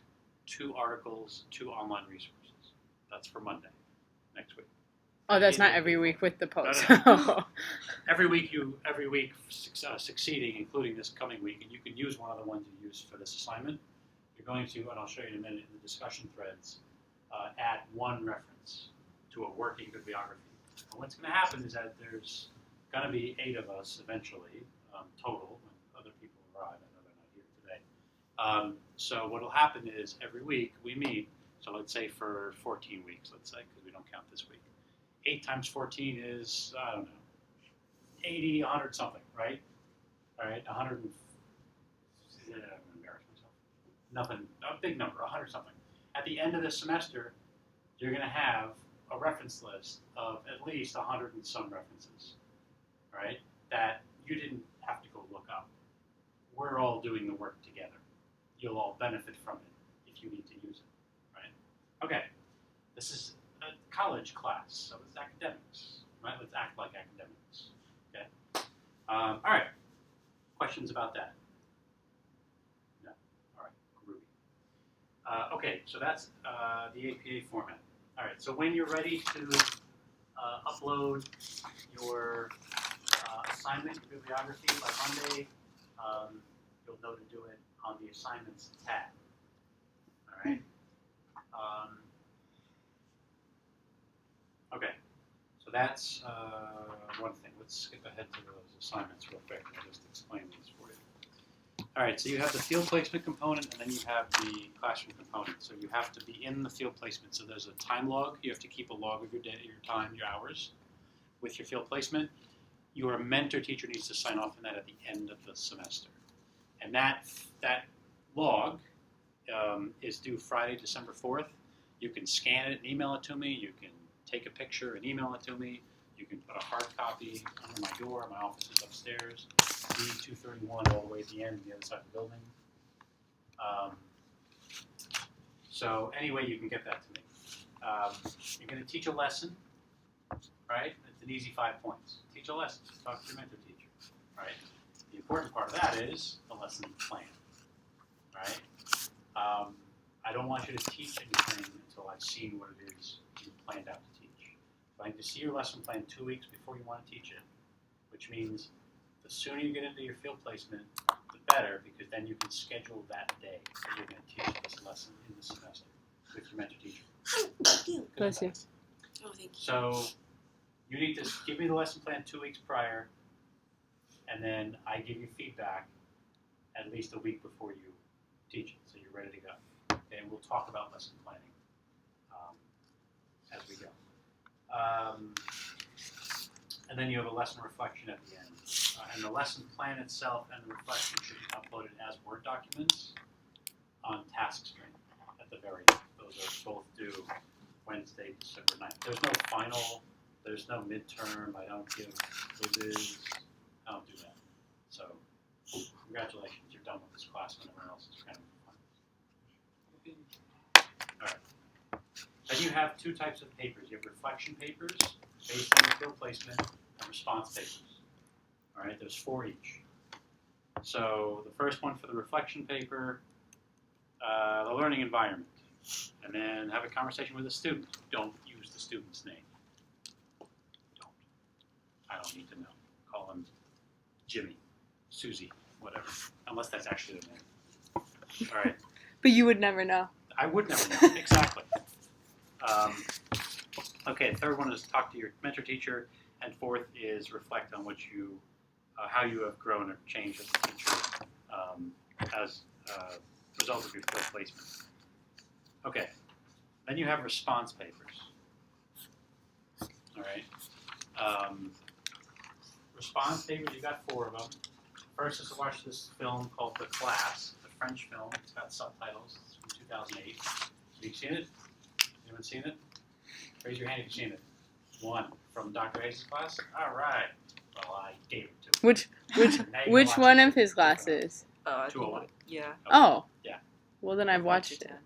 2 articles, 2 online resources. That's for Monday, next week. Oh, that's not every week with the post. No. Every week succeeding, including this coming week, and you can use one of the ones you used for this assignment. You're going to, and I'll show you in a minute in the discussion threads, add 1 reference to a working bibliography. And what's going to happen is that there's going to be 8 of us eventually, total, when other people arrive. I know they're not here today. So what will happen is every week we meet, so let's say for 14 weeks, let's say, because we don't count this week. 8 times 14 is, I don't know, 80, 100 something, right? All right, 100, I'm going to embarrass myself. Nothing, a big number, 100 something. At the end of this semester, you're going to have a reference list of at least 100 and some references, right? That you didn't have to go look up. We're all doing the work together. You'll all benefit from it if you need to use it, right? Okay, this is a college class, so it's academics, right? Let's act like academics, okay? All right, questions about that? No, all right, groovy. Okay, so that's the APA format. All right, so when you're ready to upload your assignment bibliography by Monday, you'll know to do it on the assignments tab. All right. Okay, so that's one thing. Let's skip ahead to those assignments real quick. I'll just explain these for you. All right, so you have the field placement component, and then you have the classroom component. So you have to be in the field placement. So there's a time log. You have to keep a log of your day, your time, your hours with your field placement. Your mentor teacher needs to sign off on that at the end of the semester. And that log is due Friday, December 4th. You can scan it and email it to me. You can take a picture and email it to me. You can put a hard copy under my door. My office is upstairs. B231 all the way at the end, the other side of the building. So anyway, you can get that to me. You're going to teach a lesson, right? It's an easy 5 points. Teach a lesson. Talk to your mentor teacher, right? The important part of that is the lesson plan, right? I don't want you to teach anything until I've seen what it is you planned out to teach. So I need to see your lesson plan 2 weeks before you want to teach it, which means the sooner you get into your field placement, the better, because then you can schedule that day that you're going to teach this lesson in the semester with your mentor teacher. Bless you. Oh, thank you. So you need to give me the lesson plan 2 weeks prior, and then I give you feedback at least a week before you teach it, so you're ready to go. Okay, and we'll talk about lesson planning as we go. And then you have a lesson reflection at the end. And the lesson plan itself and the reflection should be uploaded as Word documents on task string at the very end. Those are both due Wednesday, December 9th. There's no final, there's no midterm. I don't give quizzes. I don't do that. So, congratulations, you're done with this class when everyone else is kind of fun. All right. Then you have two types of papers. You have reflection papers based on your field placement and response papers. All right, there's 4 each. So the first one for the reflection paper, the learning environment, and then have a conversation with the student. Don't use the student's name. Don't. I don't need to know. Call him Jimmy, Susie, whatever, unless that's actually the name. All right. But you would never know. I would never know. Exactly. Okay, the third one is talk to your mentor teacher, and fourth is reflect on what you, how you have grown or changed as a teacher as a result of your field placement. Okay, then you have response papers. All right. Response papers, you got 4 of them. First is to watch this film called The Class, the French film. It's got subtitles. It's from 2008. Have you seen it? Anyone seen it? Raise your hand if you've seen it. 1 from Dr. Hayes' class. All right. Well, I gave it to him. Which Now you can watch one it. of his classes? I think 201. Yeah. Oh. Yeah. Well, then I've watched it. 210.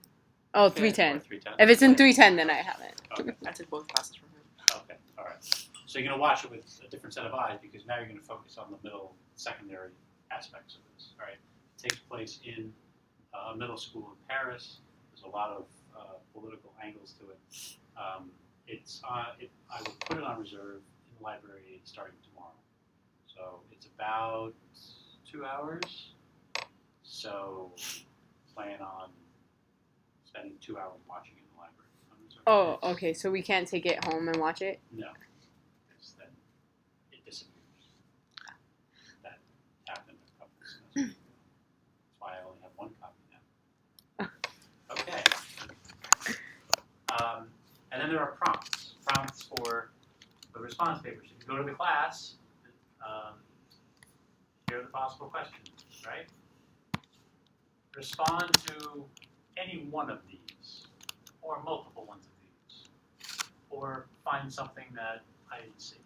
Oh, Okay, 310. or 310. If it's in 310, then I haven't. Okay. I took both classes from him. Okay. All right. So you're going to watch it with a different set of eyes because now you're going to focus on the middle, secondary aspects of this. All right. It takes place in a middle school in Paris. There's a lot of political angles to it. I will put it on reserve in the library starting tomorrow. So it's about 2 hours. So plan on spending 2 hours watching it in the library. On reserve. Oh, okay. So we can't take it home and watch it? No, because then it disappears. That happened a couple of semesters ago. That's why I only have 1 copy now. Okay. And then there are prompts. Prompts for the response papers. If you go to the class, here are the possible questions, right? Respond to any one of these, or multiple ones of these, or find something that I didn't see.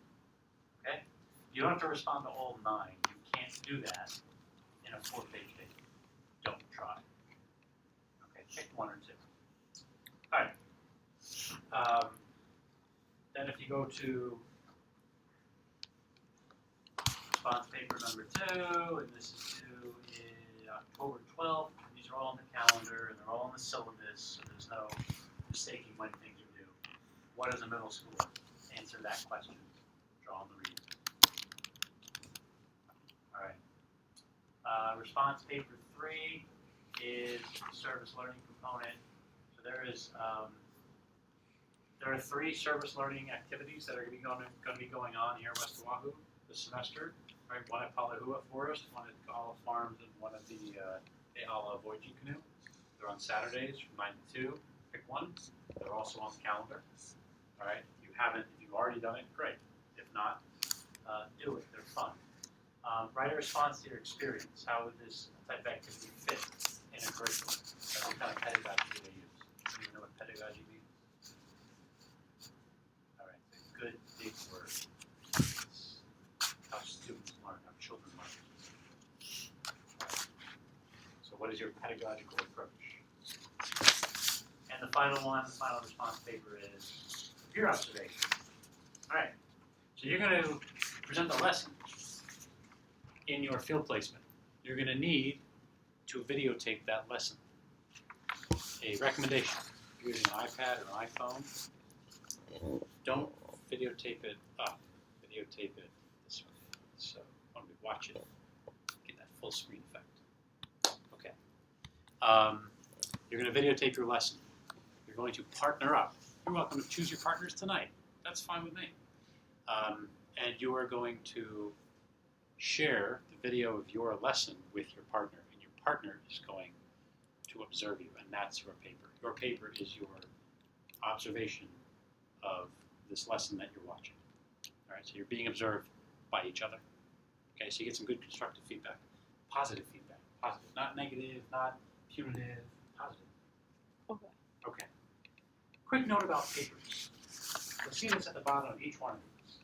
Okay? You don't have to respond to all 9. You can't do that in a 4-page paper. Don't try. Okay, pick 1 or 2. All right. Then if you go to response paper number 2, and this is due in October 12th, these are all on the calendar, and they're all on the syllabus, so there's no mistaking when things are due. What is a middle schooler? Answer that question. Draw on the reason. All right. Response paper 3 is service learning component. So there are 3 service learning activities that are going to be going on here at West Oahu this semester. Right, 1 at Palahua Forest, 1 at Kahala Farms, and 1 at the Kehala Voyaging Canoe. They're on Saturdays from 9 to 2. Pick 1. They're also on the calendar. All right. If you've already done it, great. If not, do it. They're fun. Write a response to your experience. How would this type of activity fit in a curriculum? What kind of pedagogy do they use? Do you know what pedagogy means? All right. It's a good big word. It's how students learn, how children learn. Right. So what is your pedagogical approach? And the final response paper is peer observation. All right. So you're going to present the lesson in your field placement. You're going to need to videotape that lesson. A recommendation, using an iPad or an iPhone, don't videotape it up. Videotape it this way. So when we watch it, get that full screen effect. Okay. You're going to videotape your lesson. You're going to partner up. You're welcome to choose your partners tonight. That's fine with me. And you are going to share the video of your lesson with your partner. And your partner is going to observe you, and that's your paper. Your paper is your observation of this lesson that you're watching. All right, so you're being observed by each other. Okay, so you get some good constructive feedback. Positive feedback. Positive. Not negative, not punitive. Positive. Okay. Okay. Quick note about papers. You'll see this at the bottom of each one of these.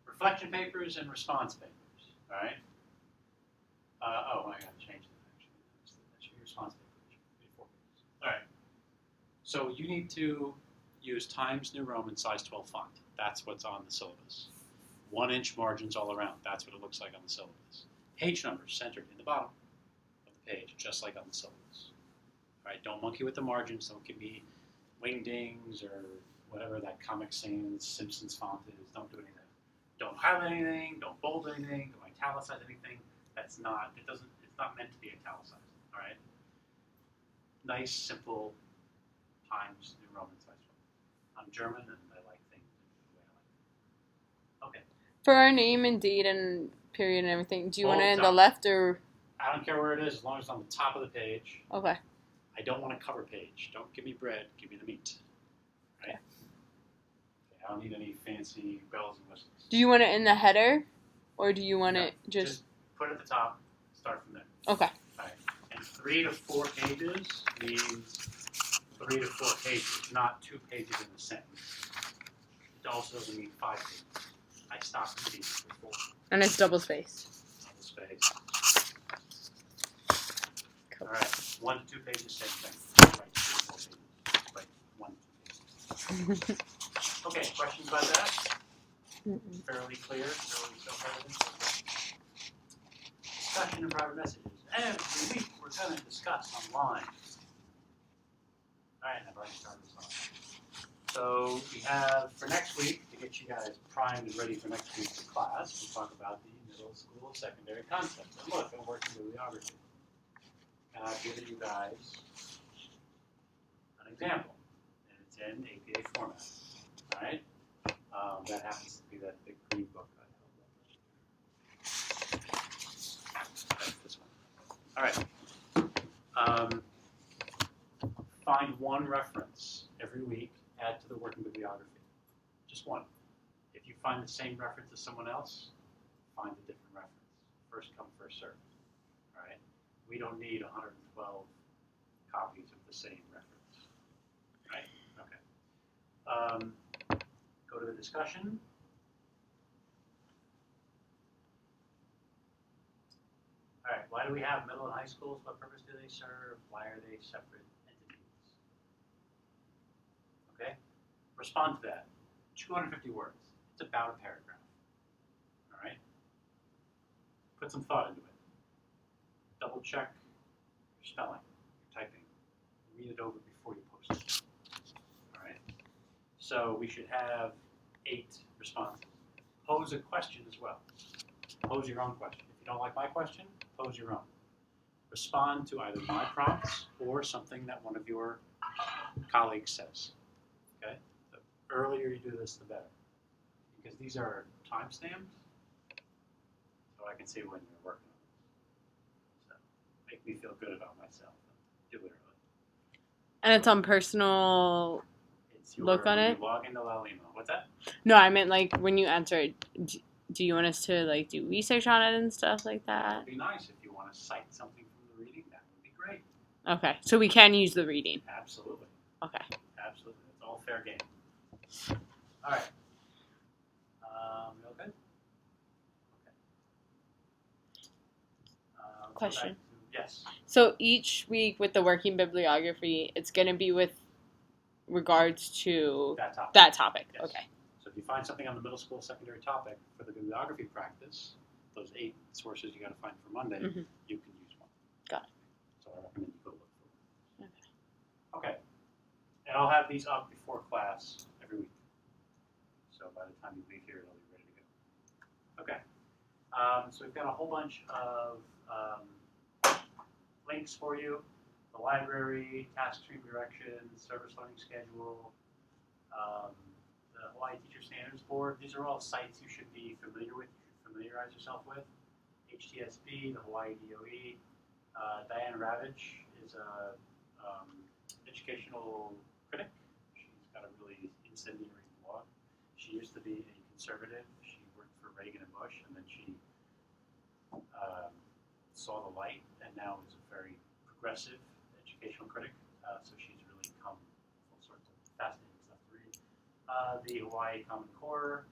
Reflection papers and response papers. All right? I got to change that actually. That should be response papers. 4 pages. All right. So you need to use Times New Roman size 12 font. That's what's on the syllabus. 1-inch margins all around. That's what it looks like on the syllabus. Page numbers centered in the bottom of the page, just like on the syllabus. All right, don't monkey with the margins. Don't give me wingdings or whatever that Comic Sans Simpsons font is. Don't do any of that. Don't highlight anything. Don't bold anything. Don't italicize anything. It's not meant to be italicized. All right. Nice, simple Times New Roman size. I'm German and I like things the way I like them. Okay. For our name and date and period and everything, do you want it in the top. left or? I don't care where it is as long as it's on the top of the page. Okay. I don't want a cover page. Don't give me bread. Give me the meat. Right? Okay, I don't need any fancy bells and whistles. Do you want it in the header, or do you want it just put it at the top. Start from there. Okay. All right. And 3 to 4 pages means 3 to 4 pages, not 2 pages in a sentence. It also doesn't mean 5 pages. I stopped reading before. And it's double spaced. Double space. Cool. All right. 1 to 2 pages, same thing. Right, 3 to 4 pages. Right, 1 to 2 pages. Okay, questions about that? Fairly clear, fairly self-evident. Discussion and private messages. Every week we're going to discuss online. All right, I've already started this off. So we have for next week, to get you guys primed and ready for next week's class, we'll talk about the middle school secondary concepts. And look, I'm working bibliography. And I've given you guys an example, and it's in APA format. All right? That happens to be that big green book I held up. That's this one. All right. Find one reference every week, add to the working bibliography. Just one. If you find the same reference as someone else, find a different reference. First come, first served. All right? We don't need 112 copies of the same reference. Right? Okay. Go to the discussion. All right, why do we have middle and high schools? What purpose do they serve? Why are they separate entities? Okay, respond to that. 250 words. It's about a paragraph. All right? Put some thought into it. Double check your spelling, your typing. Read it over before you post it. All right? So we should have 8 responses. Pose a question as well. Pose your own question. If you don't like my question, pose your own. Respond to either my prompts or something that one of your colleagues says. Okay? The earlier you do this, the better. Because these are timestamped, so I can see when you're working on this. So make me feel good about myself. Do it early. And it's on personal. It's your, Look on when it? you log into Lalima. What's that? No, I meant like when you answer it. Do you want us to like do research on it and stuff like It that? would be nice if you want to cite something from the reading. That would be great. Okay, so we can use the reading. Absolutely. Okay. Absolutely. It's all fair game. All right. You okay? Okay. Go Question. back to- Yes. So each week with the working bibliography, it's going to be with regards to That topic. that topic. Yes. Okay. So if you find something on the middle school secondary topic for the bibliography practice, those 8 sources you got to find for Monday, Mhm. you can use one. Got it. So I recommend you go look for it. Okay. Okay. And I'll have these up before class every week. So we've got a whole bunch of links for you. The library, task stream directions, service learning schedule, the Hawaii Teacher Standards Board. These are all sites you should be familiar with, you should familiarize yourself with. HTSB, the Hawaii DOE. Diane Ravitch is a educational critic. She's got a really incendiary blog. She used to be a conservative. She worked for Reagan and Bush, and then she saw the light, and now is a very progressive educational critic. So she's really come full circle. Fascinating stuff to read. The Hawaii Common Core,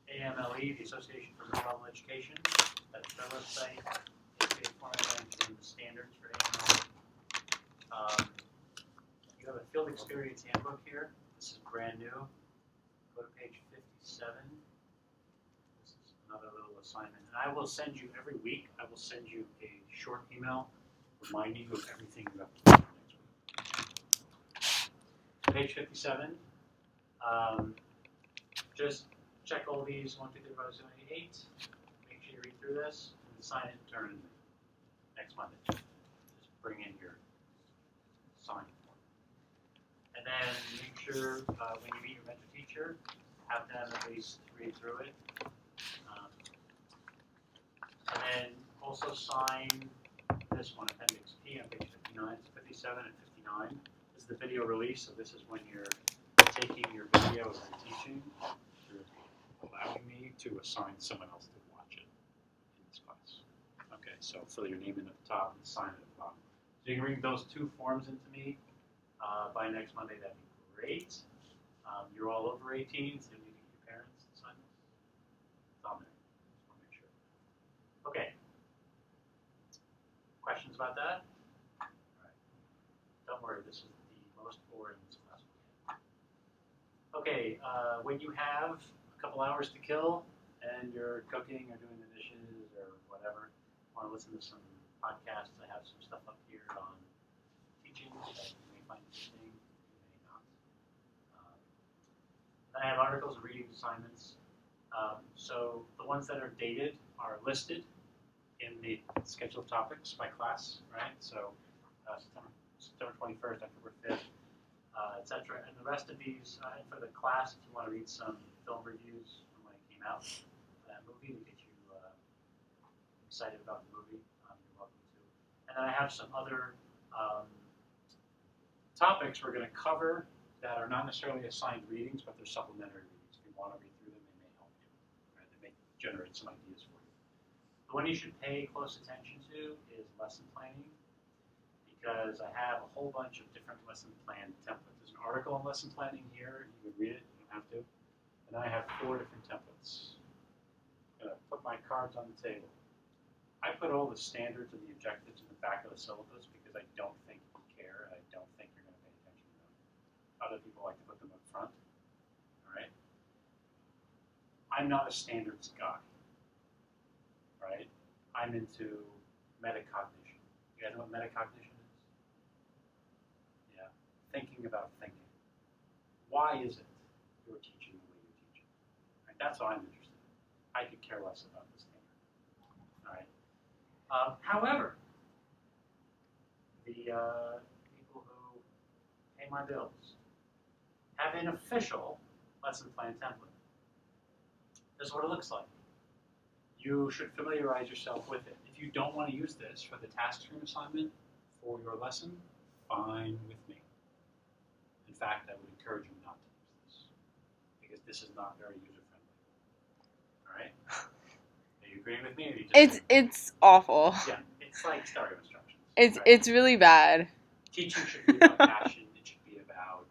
AMLE, the Association for Middle Level Education. That's their website. They formulating the standards for AMLE. You have a field experience handbook here. This is brand new. Go to page 57. This is another little assignment. And I will send you every week, I will send you a short email reminding you of everything you have to do next week. Page 57. Just check all these 1, 2, 3, 4, 5, 6, 7, 8. Make sure you read through this and sign it and turn it in next Monday. Just bring in your sign form. And then make sure when you meet your mentor teacher, have them at least read through it. And then also sign this one, Appendix P on page 59, 57 and 59. This is the video release, so this is when you're taking your video of your teaching, you're allowing me to assign someone else to watch it in this class. Okay, so fill your name in at the top and sign it at the bottom. So you can bring those two forms into me by next Monday. That'd be great. You're all over 18, so you need to get your parents to sign this. It's on there. Just want to make sure. Okay. Questions about that? All right. Don't worry, this is the most boring class. Okay, when you have a couple hours to kill and you're cooking or doing the dishes or whatever, want to listen to some podcasts, I have some stuff up here on teaching that you may find interesting, you may not. I have articles and reading assignments. So the ones that are dated are listed in the scheduled topics by class, right? So September 21st, October 5th, etc. And the rest of these, for the class, if you want to read some film reviews from when it came out, that movie to get you excited about the movie, you're welcome to. And then I have some other topics we're going to cover that are not necessarily assigned readings, but they're supplementary readings. If you want to read through them, they may help you. Right? They may generate some ideas for you. The one you should pay close attention to is lesson planning, because I have a whole bunch of different lesson plan templates. There's an article on lesson planning here. You can read it. You don't have to. And then I have 4 different templates. I'm going to put my cards on the table. I put all the standards and the objectives in the back of the syllabus because I don't think you care and I don't think you're going to pay attention to them. Other people like to put them up front. All right? I'm not a standards guy. Right? I'm into metacognition. You guys know what metacognition is? Yeah. Thinking about thinking. Why is it you're teaching the way you're teaching? Right? That's what I'm interested in. I could care less about the standard. All right. However, the people who pay my bills have an official lesson plan template. This is what it looks like. You should familiarize yourself with it. If you don't want to use this for the task stream assignment for your lesson, fine with me. In fact, I would encourage you not to use this because this is not very user-friendly. All right? Are you agreeing with me? Or you just It's awful. Yeah, it's like stereo instructions. It's really bad. Teaching should be about passion. It should be about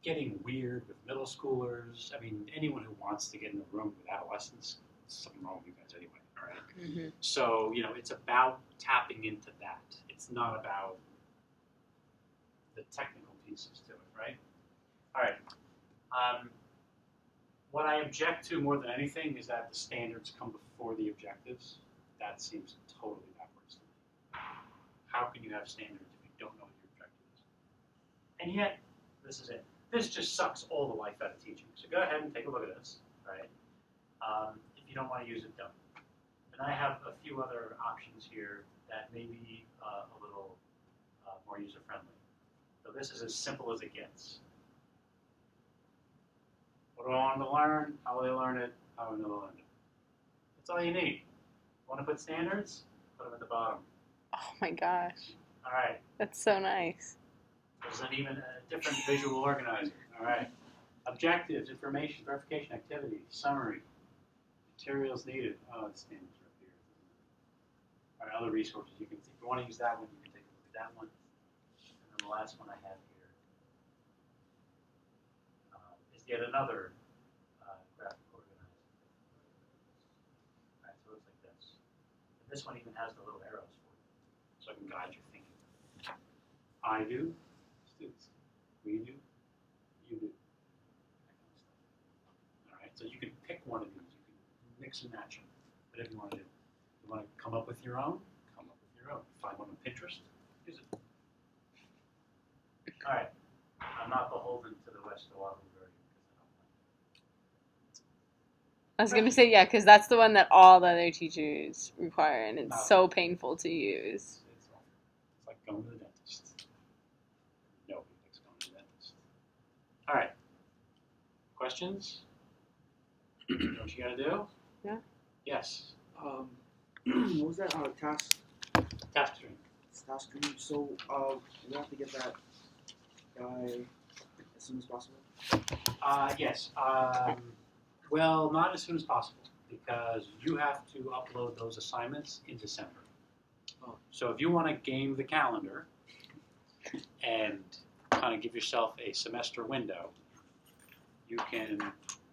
getting weird with middle schoolers. I mean, anyone who wants to get in the room with adolescents, there's something wrong with you guys anyway, all right? Mm-hmm. So, it's about tapping into that. It's not about the technical pieces to it, right? All right. What I object to more than anything is that the standards come before the objectives. That seems totally backwards to me. How can you have standards if you don't know what your objective is? And yet, this is it. This just sucks all the life out of teaching. So go ahead and take a look at this, right? If you don't want to use it, don't. And I have a few other options here that may be a little more user-friendly. So this is as simple as it gets. What do I want them to learn? How will they learn it? How will they learn it? That's all you need. Want to put standards? Put them at the bottom. Oh my gosh, All right. that's so nice. There's an even a different visual organizer. All right. Objectives, information, verification, activity, summary, materials needed. Oh, it's standards right here. All right, other resources. You can, if you want to use that one, you can take a look at that one. And then the last one I have here is yet another graphic organizer. All right, so it looks like this. And this one even has the little arrows for you, so I can guide your thinking. I do, students. We do, you do. That kind of stuff. All right, so you can pick one of these. You can mix and match them, whatever you want to do. You want to come up with your own? Come up with your own. Find one on Pinterest, use it. All right, I'm not beholden to the West Oahu version because I don't like it. I was gonna say yeah, because that's the one that all the other teachers require, and it's No. so painful to use. It's awful. It's like going to the dentist. Nobody likes going to the dentist. All right. Questions? You know what you gotta do? Yeah. Yes. What was that? Task Task stream. stream. So we have to get that guy as soon as possible. Yes. Well, not as soon as possible because you have to upload those assignments in December. Oh. So if you want to game the calendar and kind of give yourself a semester window, you can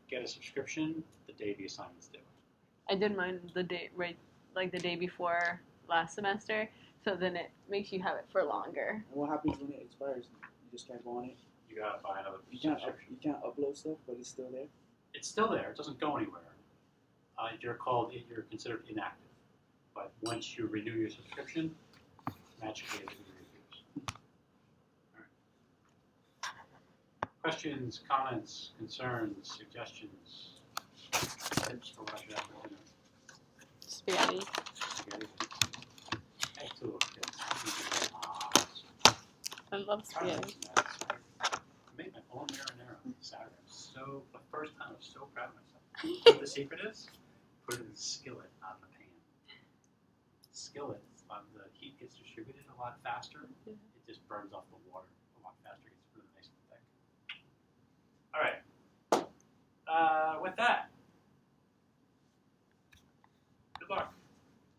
get a subscription the day the assignment's due. I did mine the day like the day before last semester, so then it makes you have it for longer. And what happens when it expires? You just can't go on it. You gotta buy another You can't subscription. you can't upload stuff, but it's still there. It's still there. It doesn't go anywhere. You're considered inactive. But once you renew your subscription, magically it renews. All right. Questions, comments, concerns, suggestions, tips for what I should have for dinner? Spaghetti. Spaghetti. I have two little kids. I love spaghetti. I made my own marinara on Saturday. The first time I was so proud of myself. You know what the secret is? Put it in the skillet, not in the pan. Skillet, the heat gets distributed a lot faster. It just burns off the water a lot faster. It's really nice and thick. All right. With that,